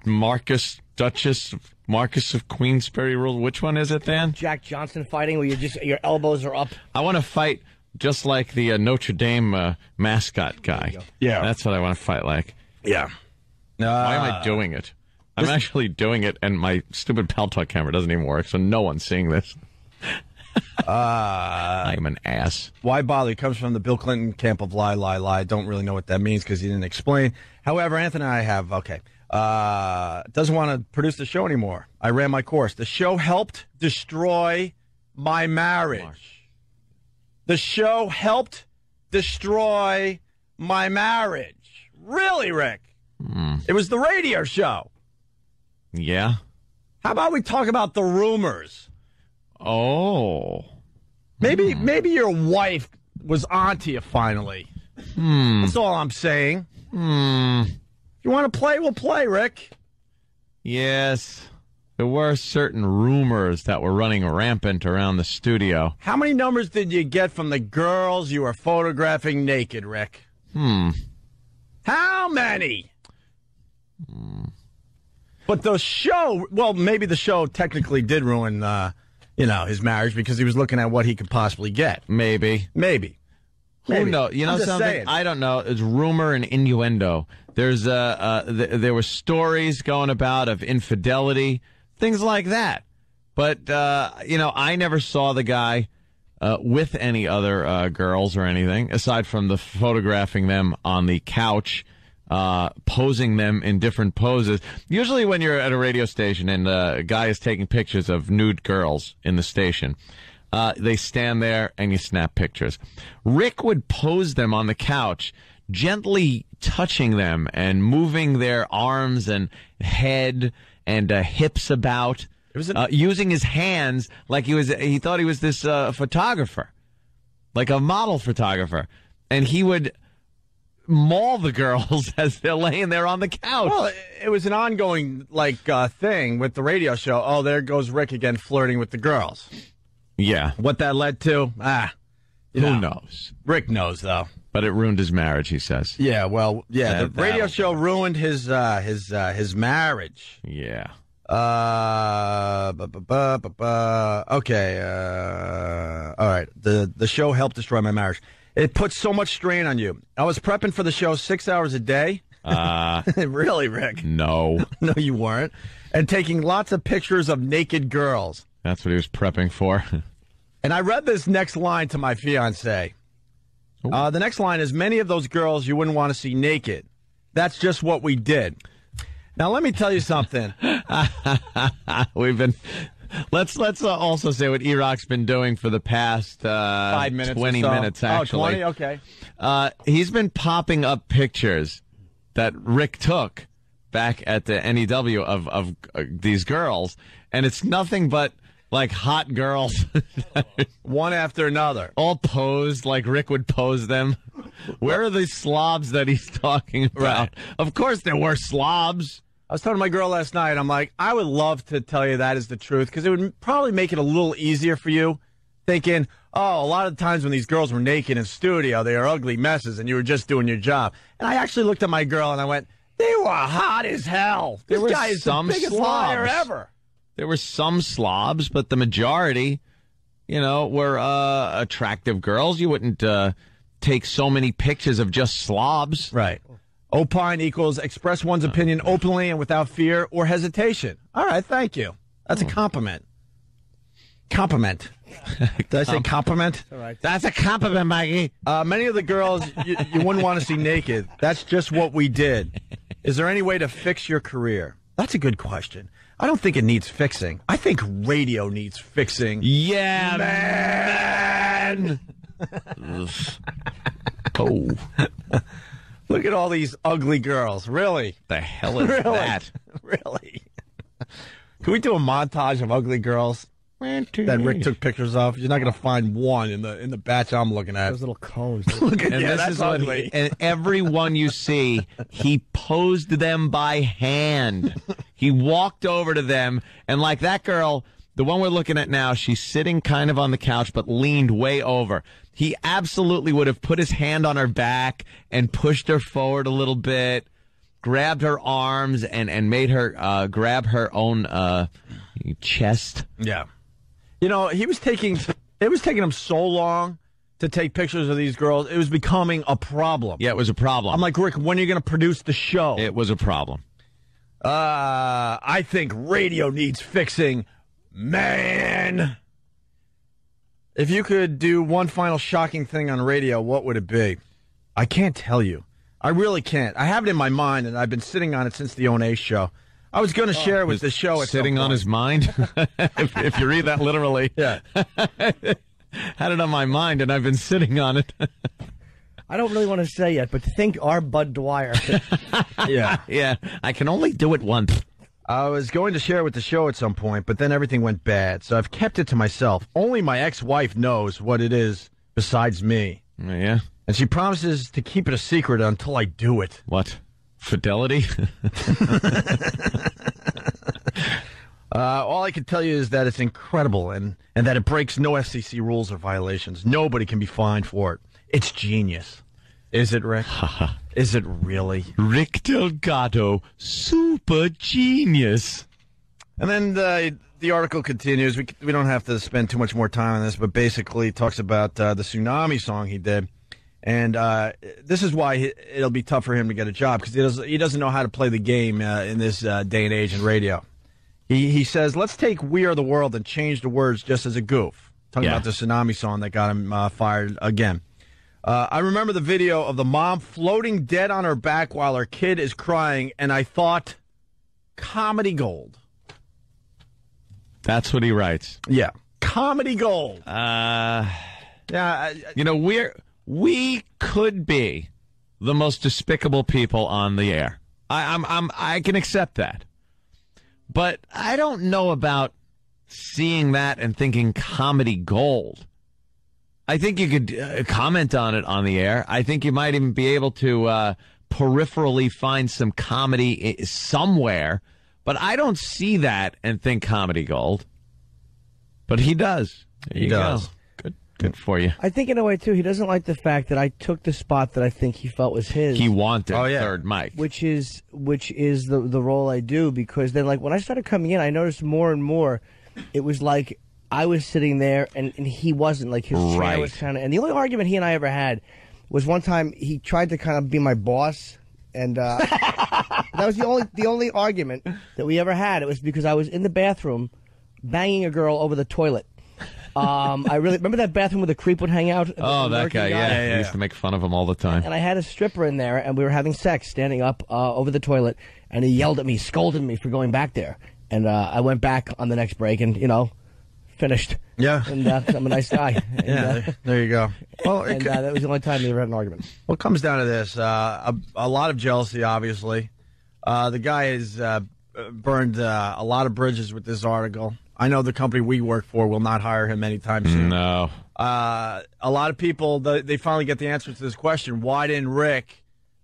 Marcus of Queensberry rule. Which one is it, Dan? Jack Johnson fighting where your elbows are up. I want to fight just like the Notre Dame mascot guy. Yeah. That's what I want to fight like. Yeah. Why am I doing it? I'm actually doing it, and my stupid Pal Talk camera doesn't even work, so no one's seeing this. I'm an ass. Why bother? He comes from the Bill Clinton camp of lie, lie, lie. Don't really know what that means because he didn't explain. However, Anthony and I have, doesn't want to produce the show anymore. I ran my course. The show helped destroy my marriage. The show helped destroy my marriage. Really, Rick? It was the radio show. Yeah? How about we talk about the rumors? Oh. Maybe your wife was onto you finally. That's all I'm saying. If you want to play, we'll play, Rick. Yes. There were certain rumors that were running rampant around the studio. How many numbers did you get from the girls you were photographing naked, Rick? How many? But the show, well, maybe the show technically did ruin, his marriage because he was looking at what he could possibly get. Maybe. Who knows? You know something? Saying. I don't know. It's rumor and innuendo. There were stories going about of infidelity, things like that. But, I never saw the guy with any other girls or anything, aside from the photographing them on the couch, posing them in different poses. Usually when you're at a radio station and a guy is taking pictures of nude girls in the station, they stand there and you snap pictures. Rick would pose them on the couch, gently touching them and moving their arms and head and hips about, using his hands like he thought he was this photographer, like a model photographer. And he would maul the girls as they're laying there on the couch. Well, it was an ongoing thing with the radio show. Oh, there goes Rick again flirting with the girls. Yeah. What that led to? Who knows? Rick knows, though. But it ruined his marriage, he says. Yeah, well, the radio show ruined his marriage. Yeah. Okay. All right. The show helped destroy my marriage. It put so much strain on you. I was prepping for the show 6 hours a day. Really, Rick? No. No, you weren't. And taking lots of pictures of naked girls. That's what he was prepping for. And I read this next line to my fiancée. The next line is, many of those girls you wouldn't want to see naked. That's just what we did. Now, let me tell you something. Let's also say what E-Rock's been doing for the past 5 minutes 20 minutes, actually. Oh, 20? Okay. He's been popping up pictures that Rick took back at the NEW of these girls, and it's nothing but like hot girls. One after another. All posed like Rick would pose them. Where are the slobs that he's talking about? Right. Of course there were slobs. I was talking to my girl last night. I'm like, I would love to tell you that is the truth because it would probably make it a little easier for you thinking, oh, a lot of times when these girls were naked in studio, they are ugly messes and you were just doing your job. And I actually looked at my girl and I went, they were hot as hell. This guy is the biggest liar ever. There were some slobs, but the majority, were attractive girls. You wouldn't take so many pictures of just slobs. Right. Opine equals express one's opinion openly and without fear or hesitation. All right, thank you. That's a compliment. Compliment. Did I say compliment? All right. That's a compliment, Maggie. Many of the girls you wouldn't want to see naked. That's just what we did. Is there any way to fix your career? That's a good question. I don't think it needs fixing. I think radio needs fixing. Yeah, man. Oh. Look at all these ugly girls. Really? The hell is that? Really? Can we do a montage of ugly girls that Rick took pictures of? You're not going to find one in the batch I'm looking at. Those little cones. Look at and that's ugly. And every one you see, he posed them by hand. He walked over to them, and like that girl, the one we're looking at now, she's sitting kind of on the couch but leaned way over. He absolutely would have put his hand on her back and pushed her forward a little bit, grabbed her arms, and made her grab her own chest. Yeah. It was taking him so long to take pictures of these girls. It was becoming a problem. Yeah, it was a problem. I'm like, Rick, when are you going to produce the show? It was a problem. I think radio needs fixing, man. If you could do one final shocking thing on radio, what would it be? I can't tell you. I really can't. I have it in my mind, and I've been sitting on it since the O&A show. I was going to share it with the show. Sitting on his mind? if you read that literally. Yeah. Had it on my mind, and I've been sitting on it. I don't really want to say yet, but think our Bud Dwyer. Yeah. Yeah. I can only do it once. I was going to share it with the show at some point, but then everything went bad, so I've kept it to myself. Only my ex-wife knows what it is besides me. Yeah? And she promises to keep it a secret until I do it. What? Fidelity? All I can tell you is that it's incredible and that it breaks no FCC rules or violations. Nobody can be fined for it. It's genius. Is it, Rick? Is it really? Rick Delgado, super genius. And then the article continues. We don't have to spend too much more time on this, but basically it talks about the Tsunami song he did. And this is why it'll be tough for him to get a job, because he doesn't know how to play the game in this day and age in radio. He says, let's take We Are the World and change the words just as a goof. Talking about the Tsunami song that got him fired again. I remember the video of the mom floating dead on her back while her kid is crying, and I thought, comedy gold. That's what he writes. Yeah, comedy gold. We could be the most despicable people on the air. I can accept that. But I don't know about seeing that and thinking comedy gold. I think you could comment on it on the air. I think you might even be able to peripherally find some comedy somewhere. But I don't see that and think comedy gold. But he does. He does. Good for you. I think in a way, too, he doesn't like the fact that I took the spot that I think he felt was his. He wanted third mic. Which is the role I do, because then, like, when I started coming in, I noticed more and more it was like I was sitting there and he wasn't. Like, his chair was kind of... And the only argument he and I ever had was one time he tried to kind of be my boss, and that was the only argument that we ever had. It was because I was in the bathroom banging a girl over the toilet. I really remember that bathroom where the creep would hang out. Oh, that guy, yeah. We used to make fun of him all the time. And I had a stripper in there, and we were having sex, standing up over the toilet, and he yelled at me, scolded me for going back there. And I went back on the next break and, finished. Yeah. And I'm a nice guy. And, there you go. Well, that was the only time we ever had an argument. Well, it comes down to this. A lot of jealousy, obviously. The guy has burned a lot of bridges with this article. I know the company we work for will not hire him anytime soon. No. A lot of people, they finally get the answer to this question. Why didn't Rick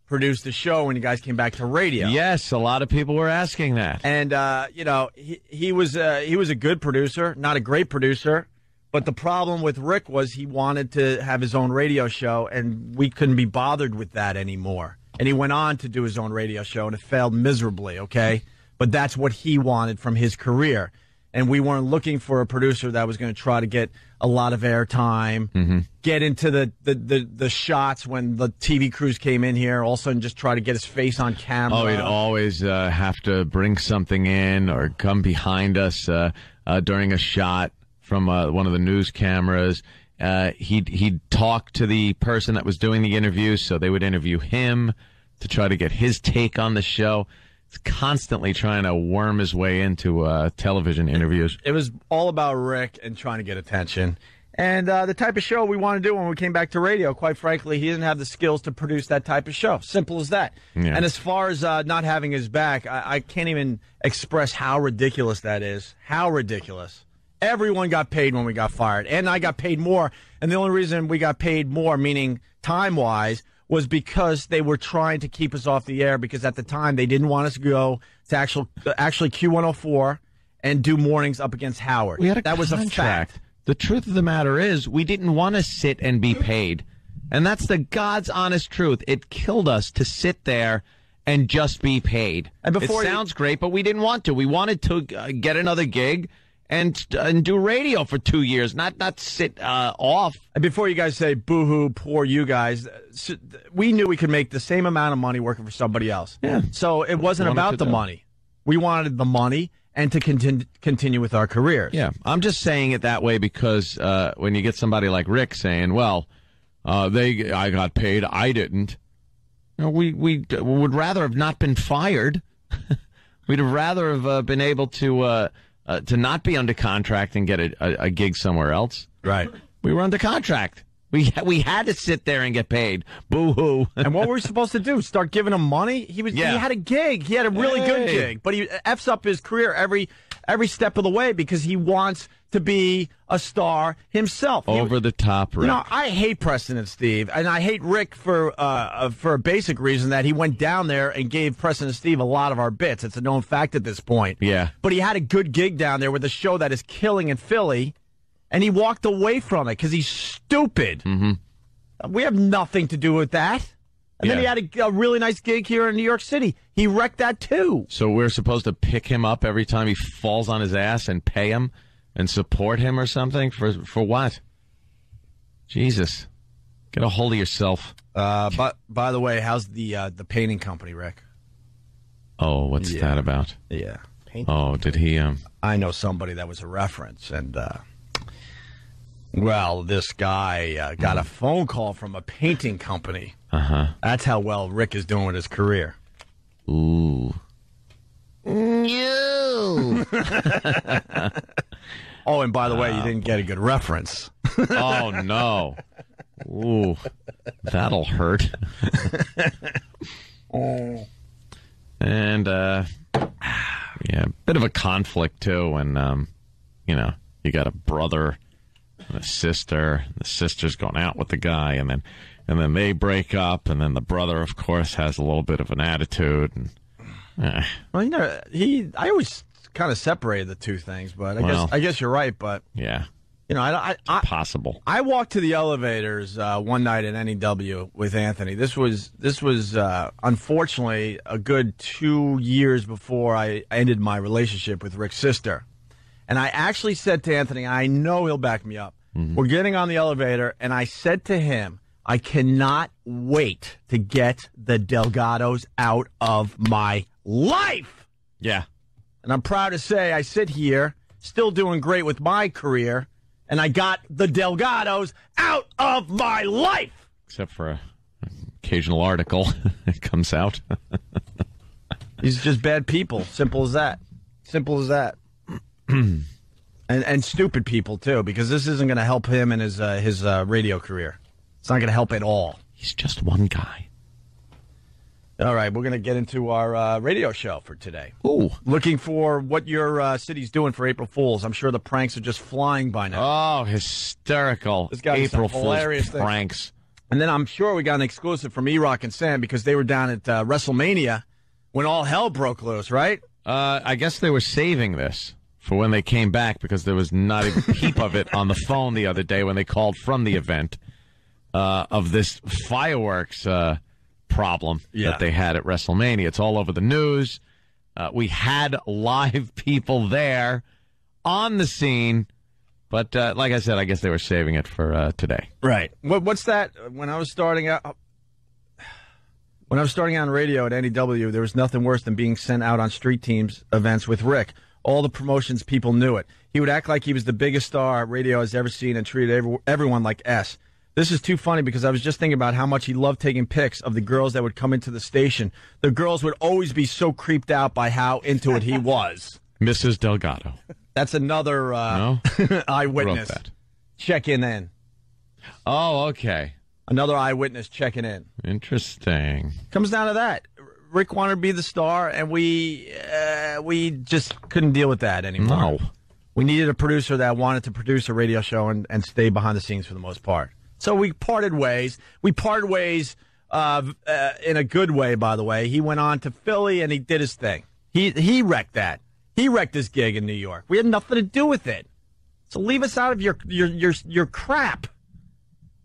produce the show when you guys came back to radio? Yes, a lot of people were asking that. And, he was a good producer, not a great producer. But the problem with Rick was he wanted to have his own radio show, and we couldn't be bothered with that anymore. And he went on to do his own radio show, and it failed miserably, okay? But that's what he wanted from his career. And we weren't looking for a producer that was going to try to get a lot of airtime, get into the shots when the TV crews came in here, all of a sudden just try to get his face on camera. Oh, he'd always have to bring something in or come behind us during a shot from one of the news cameras. He'd talk to the person that was doing the interview, so they would interview him to try to get his take on the show. He's constantly trying to worm his way into television interviews. It was all about Rick and trying to get attention. And the type of show we want to do when we came back to radio, quite frankly, he didn't have the skills to produce that type of show. Simple as that. Yeah. And as far as not having his back, I can't even express how ridiculous that is. How ridiculous. Everyone got paid when we got fired. And I got paid more. And the only reason we got paid more, meaning time-wise, was because they were trying to keep us off the air, because at the time they didn't want us to go to actually Q104 and do mornings up against Howard. We had a that contract. Was a fact. The truth of the matter is we didn't want to sit and be paid. And that's the God's honest truth. It killed us to sit there and just be paid. And it sounds great, but we didn't want to. We wanted to get another gig and do radio for 2 years, not sit off. And before you guys say, boo-hoo, poor you guys, we knew we could make the same amount of money working for somebody else. Yeah. So it wasn't about the money. We wanted the money and to continue with our careers. Yeah, I'm just saying it that way because when you get somebody like Rick saying, well, I got paid, I didn't. We would rather have not been fired. We'd have rather have been able to not be under contract and get a gig somewhere else. Right. We were under contract. We had to sit there and get paid. Boo-hoo. And what were we supposed to do? Start giving him money? He had a gig. He had a really good gig. But he F's up his career every step of the way because he wants to be a star himself. Over the top, Rick. You know, I hate Preston and Steve, and I hate Rick for a basic reason that he went down there and gave Preston and Steve a lot of our bits. It's a known fact at this point. Yeah. But he had a good gig down there with a show that is killing in Philly. And he walked away from it because he's stupid. Mm-hmm. We have nothing to do with that. And then he had a really nice gig here in New York City. He wrecked that, too. So we're supposed to pick him up every time he falls on his ass and pay him and support him or something? For what? Jesus. Get a hold of yourself. But by the way, how's the painting company, Rick? Oh, what's that about? Yeah. Oh, did he... I know somebody that was a reference, and... Well, this guy got a phone call from a painting company. That's how well Rick is doing with his career. Ooh. No. Oh, and by the way, you didn't get a good reference. Oh, no. Ooh. That'll hurt. And, yeah, bit of a conflict, too, when, you know, you got a brother... and a sister. The sister's going out with the guy, and then they break up, and then the brother, of course, has a little bit of an attitude. And, Well, you know, I always kind of separated the two things, but I guess you're right. But yeah, you know, I possible. I walked to the elevators one night at NEW with Anthony. This was unfortunately a good 2 years before I ended my relationship with Rick's sister. And I actually said to Anthony, I know he'll back me up. We're getting on the elevator, and I said to him, I cannot wait to get the Delgados out of my life. Yeah. And I'm proud to say I sit here, still doing great with my career, and I got the Delgados out of my life. Except for an occasional article that comes out. These are just bad people. Simple as that. Simple as that. And stupid people, too, because this isn't going to help him in his radio career. It's not going to help at all. He's just one guy. All right, we're going to get into our radio show for today. Ooh. Looking for what your city's doing for April Fools. I'm sure the pranks are just flying by now. Oh, hysterical. This got April some hilarious Fool's pranks. And then I'm sure we got an exclusive from E-Rock and Sam because they were down at WrestleMania when all hell broke loose, right? I guess they were saving this for when they came back because there was not a peep of it on the phone the other day when they called from the event of this fireworks problem that they had at WrestleMania. It's all over the news. We had live people there on the scene, but like I said, I guess they were saving it for today. Right. What's that? When I was starting out on radio at NEW, there was nothing worse than being sent out on street teams events with Rick. All the promotions, people knew it. He would act like he was the biggest star radio has ever seen and treated everyone like S. This is too funny because I was just thinking about how much he loved taking pics of the girls that would come into the station. The girls would always be so creeped out by how into it he was. Mrs. Delgado. That's another eyewitness Wrote that. checking in. Oh, okay. Another eyewitness checking in. Interesting. Comes down to that. Rick wanted to be the star, and we just couldn't deal with that anymore. No. We needed a producer that wanted to produce a radio show and stay behind the scenes for the most part. So we parted ways. We parted ways in a good way, by the way. He went on to Philly, and he did his thing. He wrecked that. He wrecked his gig in New York. We had nothing to do with it. So leave us out of your crap.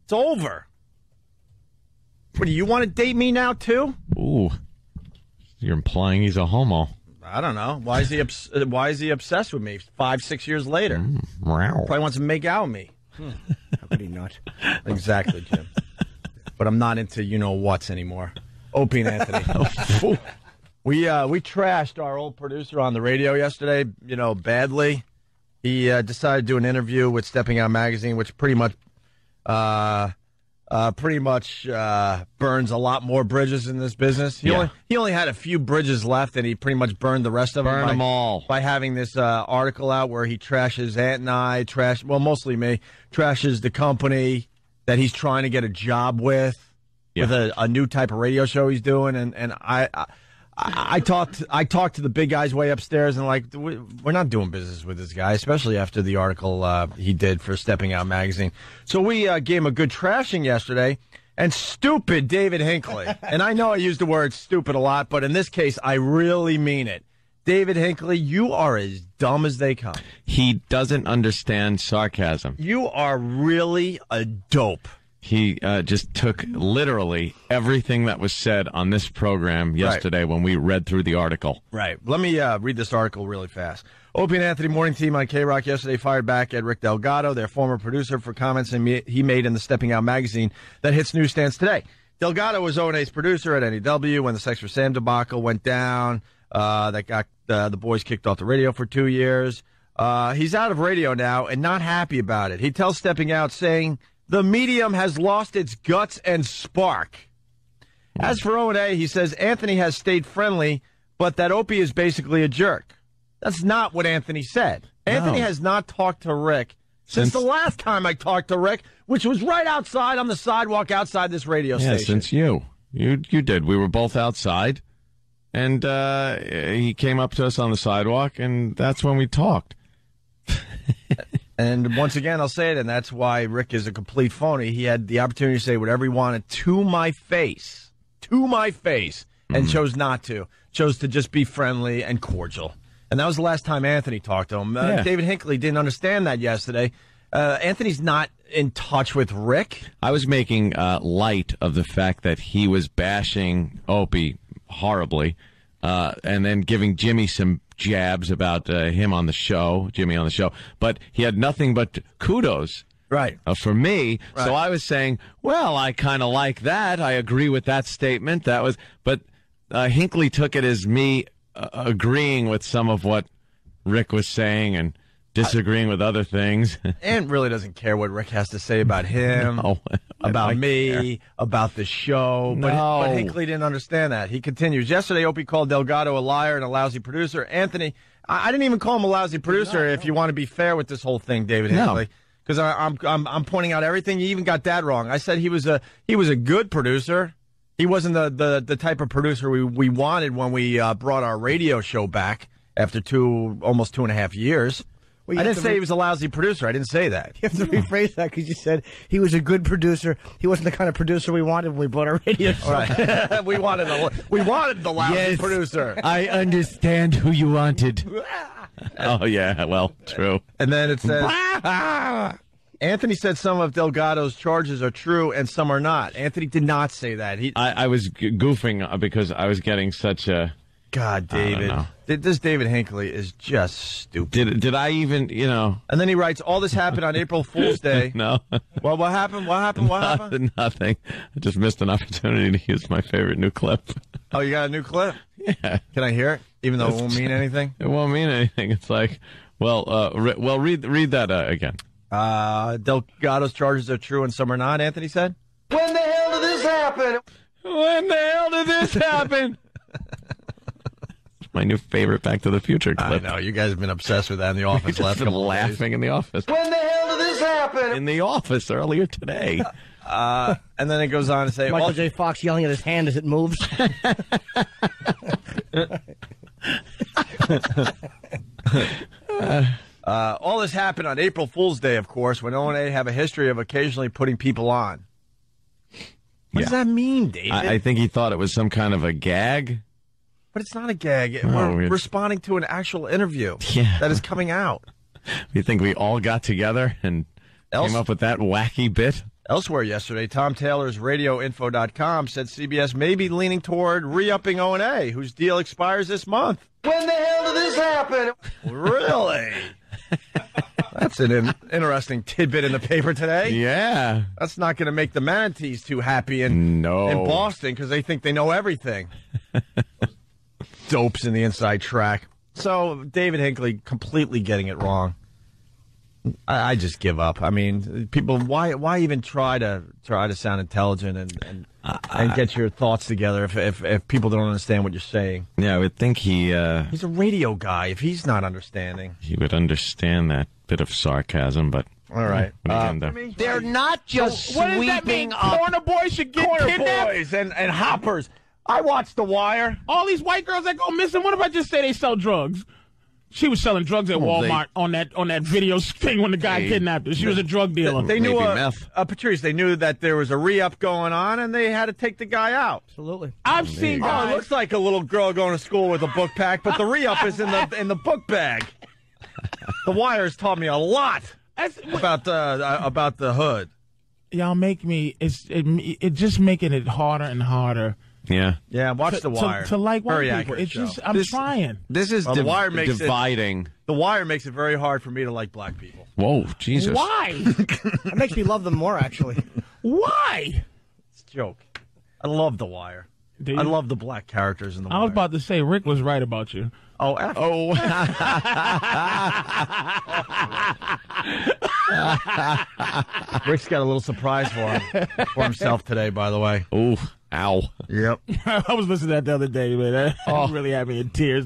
It's over. What, do you want to date me now, too? Ooh. You're implying he's a homo. I don't know. Why is he obsessed with me 5-6 years later? Probably wants to make out with me. How could he not? Exactly, Jim. But I'm not into you-know-whats anymore. Opie and Anthony. We trashed our old producer on the radio yesterday, badly. He decided to do an interview with Stepping Out Magazine, which pretty much burns a lot more bridges in this business. He only had a few bridges left, and he pretty much burned the rest of them. Burn them all. By having this article out where he trashes Ant and I, mostly me, trashes the company, that he's trying to get a job with a new type of radio show he's doing, and I talked to the big guys way upstairs, and like we're not doing business with this guy, especially after the article he did for Stepping Out magazine. So we gave him a good trashing yesterday. And stupid David Hinckley, and I know I use the word stupid a lot, but in this case, I really mean it. David Hinckley, you are as dumb as they come. He doesn't understand sarcasm. You are really a dope. He just took literally everything that was said on this program yesterday when we read through the article. Right. Let me read this article really fast. Opie and Anthony morning team on K-Rock yesterday fired back at Rick Delgado, their former producer, for comments he made in the Stepping Out magazine that hits newsstands today. Delgado was O&A's producer at NEW when the Sex for Sam debacle went down. That got the boys kicked off the radio for 2 years. He's out of radio now and not happy about it. He tells Stepping Out, saying, "The medium has lost its guts and spark." As for O&A, he says Anthony has stayed friendly, but that Opie is basically a jerk. That's not what Anthony said. No. Anthony has not talked to Rick since the last time I talked to Rick, which was right outside on the sidewalk outside this radio station. Yeah, since you did. We were both outside, and he came up to us on the sidewalk, and that's when we talked. And once again, I'll say it, and that's why Rick is a complete phony. He had the opportunity to say whatever he wanted to my face, and chose not to. Chose to just be friendly and cordial. And that was the last time Anthony talked to him. David Hinckley didn't understand that yesterday. Anthony's not in touch with Rick. I was making light of the fact that he was bashing Opie horribly, and then giving Jimmy some jabs about Jimmy on the show. But he had nothing but kudos. Right. For me. Right. So I was saying, well, I kind of like that. I agree with that statement. But Hinckley took it as me agreeing with some of what Rick was saying and disagreeing with other things. And really doesn't care what Rick has to say about him, about me, about the show. But Hinckley didn't understand that. He continues. Yesterday, Opie called Delgado a liar and a lousy producer. Anthony, I didn't even call him a lousy producer. If you want to be fair with this whole thing, David Hinckley, because I'm pointing out everything. You even got that wrong. I said he was a good producer. He wasn't the type of producer we wanted when we brought our radio show back after almost 2.5 years. Well, I didn't say he was a lousy producer. I didn't say that. You have to rephrase that because you said he was a good producer. He wasn't the kind of producer we wanted when we bought our radio show. Right. we wanted the lousy producer. I understand who you wanted. Oh, yeah. Well, true. And then it says, Anthony said some of Delgado's charges are true and some are not. Anthony did not say that. I was goofing because I was getting such a... God, David. This David Hinckley is just stupid. Did I even, And then he writes, all this happened on April Fool's Day. No. Well, what happened? What happened? Nothing. I just missed an opportunity to use my favorite new clip. Oh, you got a new clip? Yeah. Can I hear it? Even though it won't mean anything? It won't mean anything. It's like, read that again. Delgado's charges are true and some are not, Anthony said. When the hell did this happen? When the hell did this happen? My new favorite Back to the Future clip. I know, you guys have been obsessed with that in the office last couple of days. Laughing in the office. When the hell did this happen? In the office earlier today. And then it goes on to say... Michael J. Fox yelling at his hand as it moves. All this happened on April Fool's Day, of course, when O&A have a history of occasionally putting people on. What does that mean, David? I think he thought it was some kind of a gag. But it's not a gag. We're responding to an actual interview that is coming out. You think we all got together and came up with that wacky bit? Elsewhere yesterday, Tom Taylor's RadioInfo.com said CBS may be leaning toward re-upping O&A, whose deal expires this month. When the hell did this happen? Really? That's an interesting tidbit in the paper today. Yeah. That's not going to make the manatees too happy in Boston because they think they know everything. Dopes in the inside track. So David Hinckley completely getting it wrong. I just give up. I mean, people, why even try to sound intelligent and get your thoughts together if people don't understand what you're saying? Yeah, I would think he's a radio guy. If he's not understanding, he would understand that bit of sarcasm. But All right. They're not just What does that mean? sweeping up. Corner boys should get Corner kidnapped? boys and hoppers. I watched The Wire. All these white girls that go missing, what if I just say they sell drugs? She was selling drugs at Walmart on that video thing when the guy kidnapped her. She was a drug dealer. They knew, meth. Patrice, they knew that there was a re-up going on, and they had to take the guy out. Absolutely. I've seen Oh, guys. it looks like a little girl going to school with a book pack, but the re-up is in the book bag. The Wire's taught me a lot about the hood. Y'all make me. It just making it harder and harder. Yeah. Yeah, watch The Wire. To like white Very people. accurate It's show. just I'm trying. This is The Wire makes dividing. The Wire makes it very hard for me to like black people. Whoa, Jesus. Why? It makes me love them more, actually. Why? It's a joke. I love The Wire. I love the black characters in The Wire. I was about to say Rick was right about you. Oh. Rick's got a little surprise for himself today, by the way. Ooh, ow. Yep. I was listening to that the other day, man. That really had me in tears.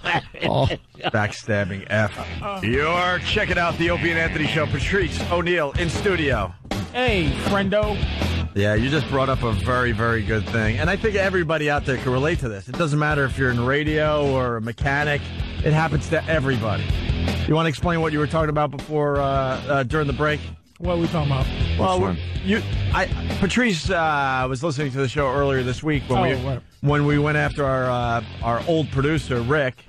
Backstabbing F. You're checking out the Opie and Anthony Show. Patrice O'Neill in studio. Hey, friendo. Yeah, you just brought up a very, very good thing. And I think everybody out there can relate to this. It doesn't matter if you're in radio or a mechanic. It happens to everybody. You want to explain what you were talking about before, during the break? What are we talking about? Well, Patrice was listening to the show earlier this week when we went after our old producer, Rick,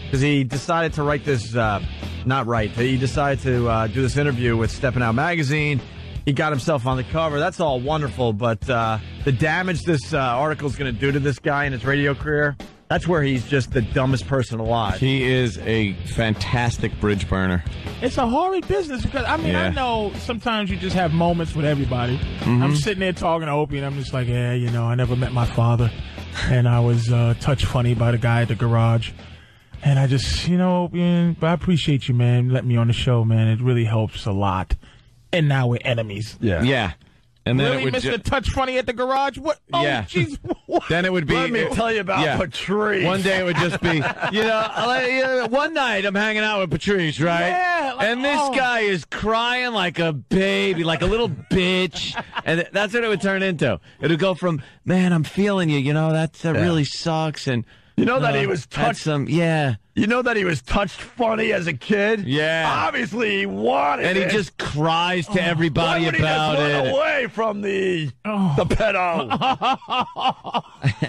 because he decided to write this, he decided to do this interview with Steppin' Out Magazine. He got himself on the cover. That's all wonderful, but the damage this article is going to do to this guy in his radio career, that's where he's just the dumbest person alive. He is a fantastic bridge burner. It's a horrid business because, I mean, I know sometimes you just have moments with everybody. Mm-hmm. I'm sitting there talking to Opie, and I'm just like, yeah, I never met my father, and I was touched funny by the guy at the garage. And I just, Opie, I appreciate you, man, letting me on the show, man. It really helps a lot. And now we're enemies. Yeah. And then really, it would Mr. Touch Funny at the garage? What? Oh, yeah. Jeez. Then it would be. Let me tell you about Patrice. One day it would just be, one night I'm hanging out with Patrice, right? Yeah. And this guy is crying like a baby, like a little bitch. And that's what it would turn into. It would go from, man, I'm feeling you, that really sucks. And that he was touched. You know that he was touched funny as a kid? Yeah. Obviously, he wanted and it. he just cries to everybody about he it. just run away from the pedo.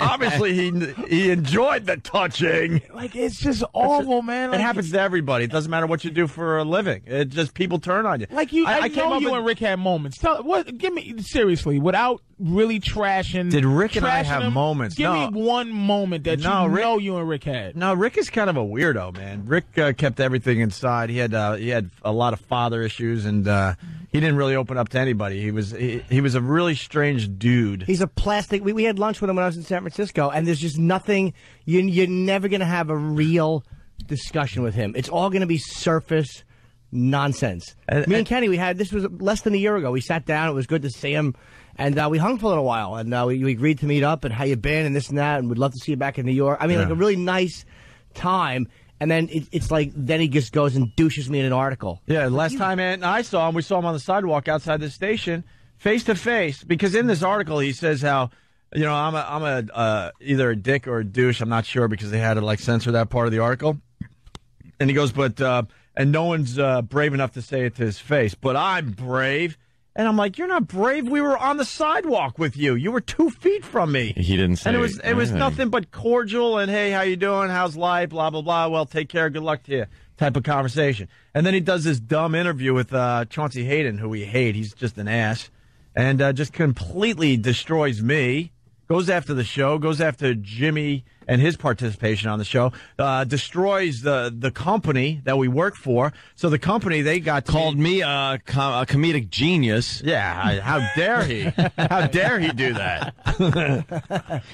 Obviously, he enjoyed the touching. Like, it's just awful, man. Like, it happens to everybody. It doesn't matter what you do for a living. It just, people turn on you. Like, I know you and Rick had moments. Give me, seriously, without really trashing. Did Rick and I trashing have him, moments? Give me one moment that you and Rick had. No, Rick is kind of a weirdo, man. Rick kept everything inside. He had a lot of father issues, and he didn't really open up to anybody. He was a really strange dude. He's a plastic. We had lunch with him when I was in San Francisco, and there's just nothing. You're never going to have a real discussion with him. It's all going to be surface nonsense. Me and Kenny, this was less than a year ago. We sat down. It was good to see him. And we hung for a little while, and we agreed to meet up and how you been and this and that, and we'd love to see you back in New York. I mean, like a really nice time. And then it's like, then he just goes and douches me in an article. Yeah, last time Ant and I saw him, we saw him on the sidewalk outside the station, face to face. Because in this article, he says how, I'm either a dick or a douche. I'm not sure because they had to censor that part of the article. And he goes, and no one's brave enough to say it to his face, but I'm brave. And I'm like, you're not brave. We were on the sidewalk with you. You were 2 feet from me. He didn't say anything. And it was nothing but cordial and, hey, how you doing? How's life? Blah, blah, blah. Well, take care. Good luck to you type of conversation. And then he does this dumb interview with Chauncey Hayden, who we hate. He's just an ass. And just completely destroys me. Goes after the show. Goes after Jimmy and his participation on the show. Destroys the company that we work for. So the company, they got called me a comedic genius. Yeah, how dare he? How dare he do that?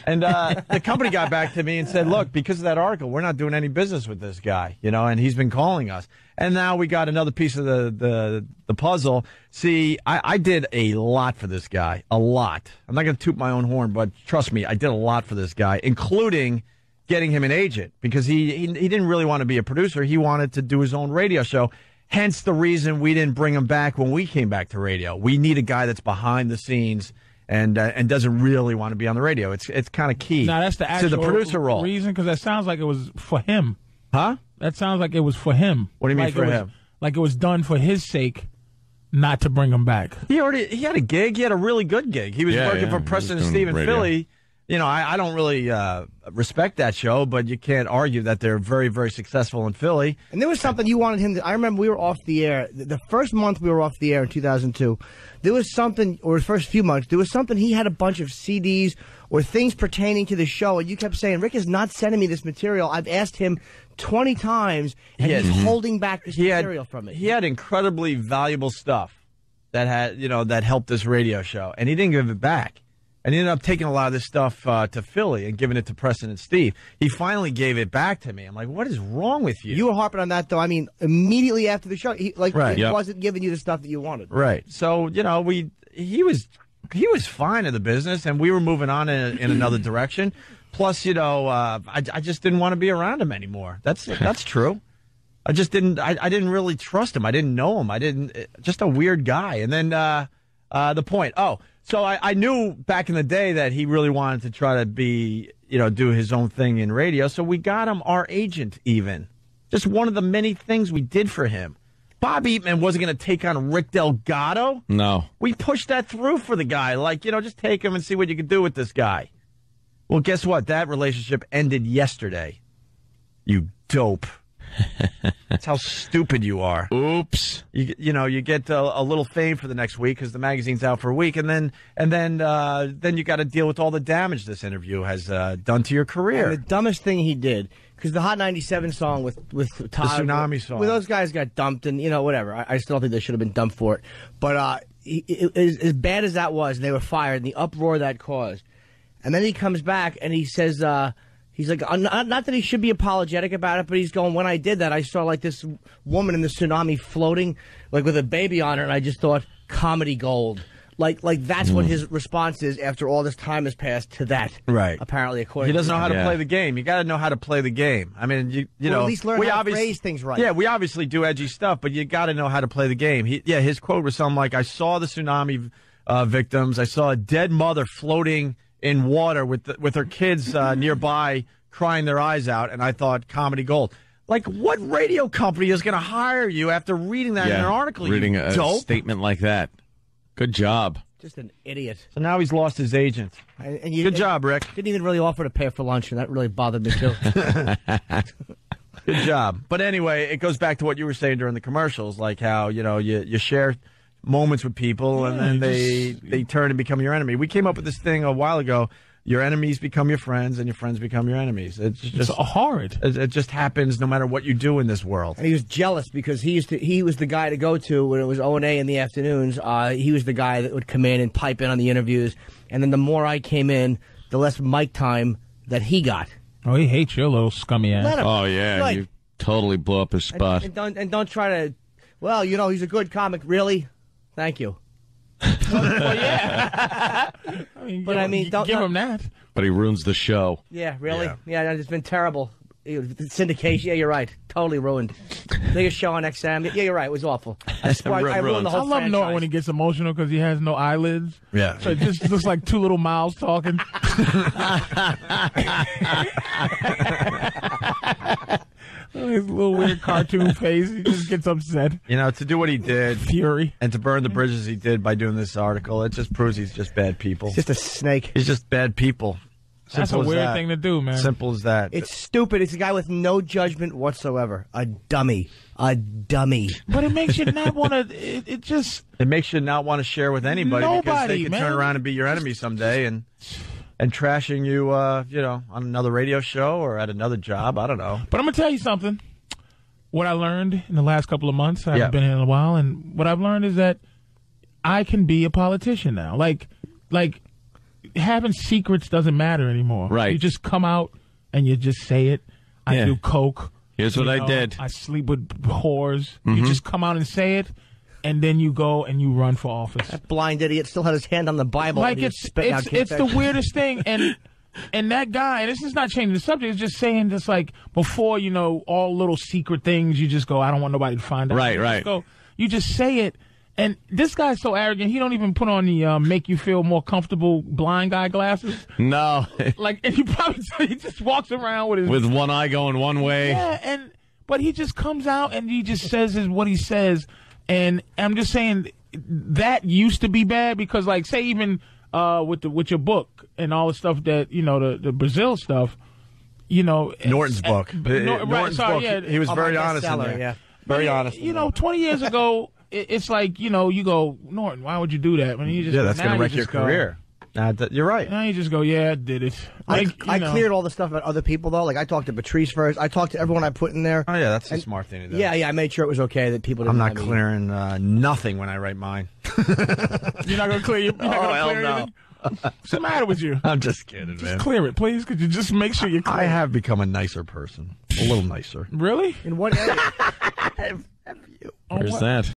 And the company got back to me and said, look, because of that article, we're not doing any business with this guy, and he's been calling us. And now we got another piece of the puzzle. See, I did a lot for this guy. A lot. I'm not going to toot my own horn, but trust me, I did a lot for this guy, including getting him an agent, because he didn't really want to be a producer. He wanted to do his own radio show. Hence the reason we didn't bring him back when we came back to radio. We need a guy that's behind the scenes and doesn't really want to be on the radio. It's kind of key. Now that's the actual to the producer role. Reason, because that sounds like it was for him. Huh? That sounds like it was for him. What do you mean like for him? Like it was done for his sake, not to bring him back. He had a gig. He had a really good gig. He was working for Preston and Steve in Philly. You know, I don't really respect that show, but you can't argue that they're very, very successful in Philly. And there was something you wanted him to... I remember we were off the air. The first month we were off the air in 2002, there was something, or the first few months, there was something, he had a bunch of CDs or things pertaining to the show, and you kept saying, Rick is not sending me this material. I've asked him 20 times, and he's holding back this material from me. He had incredibly valuable stuff that that helped this radio show, and he didn't give it back. And he ended up taking a lot of this stuff to Philly and giving it to Preston and Steve. He finally gave it back to me. I'm like, what is wrong with you? You were harping on that, though. I mean, immediately after the show, he wasn't giving you the stuff that you wanted. Right. So, he was fine in the business, and we were moving on in another direction. Plus, I just didn't want to be around him anymore. That's true. I just didn't. I didn't really trust him. I didn't know him. Just a weird guy. And then the point. Oh. So I knew back in the day that he really wanted to try to be, do his own thing in radio. So we got him our agent even. Just one of the many things we did for him. Bob Eatman wasn't going to take on Rick Delgado. No. We pushed that through for the guy. Like, just take him and see what you can do with this guy. Well, guess what? That relationship ended yesterday. You dope. That's how stupid you are. Oops. You get a little fame for the next week because the magazine's out for a week, and then you got to deal with all the damage this interview has done to your career. And the dumbest thing he did, because the Hot 97 song with Todd, the Tsunami song, those guys got dumped, and whatever. I still don't think they should have been dumped for it. But as bad as that was, and they were fired, and the uproar that caused, and then he comes back and he says. He's like, not that he should be apologetic about it, but he's going, when I did that, I saw like this woman in the tsunami floating, like with a baby on her, and I just thought, comedy gold. Like that's what his response is after all this time has passed to that. Right. Apparently, according he doesn't to know how to play the game. You got to know how to play the game. I mean, at least learn how to phrase things right. Yeah, we obviously do edgy stuff, but you got to know how to play the game. His quote was something like, I saw the tsunami victims. I saw a dead mother floating in water with her kids nearby crying their eyes out, and I thought, comedy gold. Like, what radio company is going to hire you after reading that in an article? Reading a statement like that. Good job. Just an idiot. So now he's lost his agent. Good job, Rick. Didn't even really offer to pay for lunch, and that really bothered me, too. Good job. But anyway, it goes back to what you were saying during the commercials, like how, you share moments with people, and then they turn and become your enemy. We came up with this thing a while ago. Your enemies become your friends, and your friends become your enemies. It's horrid. It just happens no matter what you do in this world. And he was jealous because he was the guy to go to when it was O&A in the afternoons. He was the guy that would come in and pipe in on the interviews. And then the more I came in, the less mic time that he got. Oh, he hates your little scummy ass. Oh, yeah. You totally blew up his spot. And don't try to, well, he's a good comic. Really? Thank you. Well, yeah. Don't give him that. But he ruins the show. Yeah, really? Yeah, it's been terrible. Syndication. Yeah, you're right. Totally ruined. Biggest show on XM. Yeah, you're right. It was awful. I ruined the whole I love franchise. Norton when he gets emotional because he has no eyelids. Yeah. So it just looks like two little mouths talking. His little weird cartoon face. He just gets upset. To do what he did. Fury. And to burn the bridges he did by doing this article, it just proves he's just bad people. He's just a snake. He's just bad people. That's a weird thing to do, man. Simple as that. It's stupid. It's a guy with no judgment whatsoever. A dummy. A dummy. But it makes you not want to... It makes you not want to share with anybody because they can turn around and be your enemy someday and trashing you, on another radio show or at another job. I don't know. But I'm going to tell you something. What I learned in the last couple of months, I haven't been here in a while, and what I've learned is that I can be a politician now. Like having secrets doesn't matter anymore. Right. You just come out and you just say it. I do coke. Here's what I did. I sleep with whores. You just come out and say it, and then you go and you run for office. That blind idiot still had his hand on the Bible. Like it's the weirdest thing, and And that guy, and this is not changing the subject, it's just saying just like before, all little secret things, you just go, I don't want nobody to find out. Right. You just say it. And this guy's so arrogant, he don't even put on the make you feel more comfortable blind guy glasses. No. And he just walks around with one eye going one way. Yeah, but he just comes out and he just says what he says. And I'm just saying that used to be bad because, like, say even with your book and all the stuff that the Brazil stuff, Norton's book. Norton's book. Yeah, he was very honest in there. Yeah. Very honest. 20 years ago, it's like you go, Norton, why would you do that? When you just that's going to wreck your career. You're right. Now you just go, yeah, I did it. I cleared all the stuff about other people, though. Like, I talked to Patrice first. I talked to everyone I put in there. Oh, yeah, that's a smart thing to do. Yeah, I made sure it was okay that people didn't I'm not clearing nothing when I write mine. You're not going to clear anything? What's the matter with you? I'm just kidding, man. Just clear it, please. Could you just make sure you clear I have become a nicer person. A little nicer. Really? In what area? Where's that?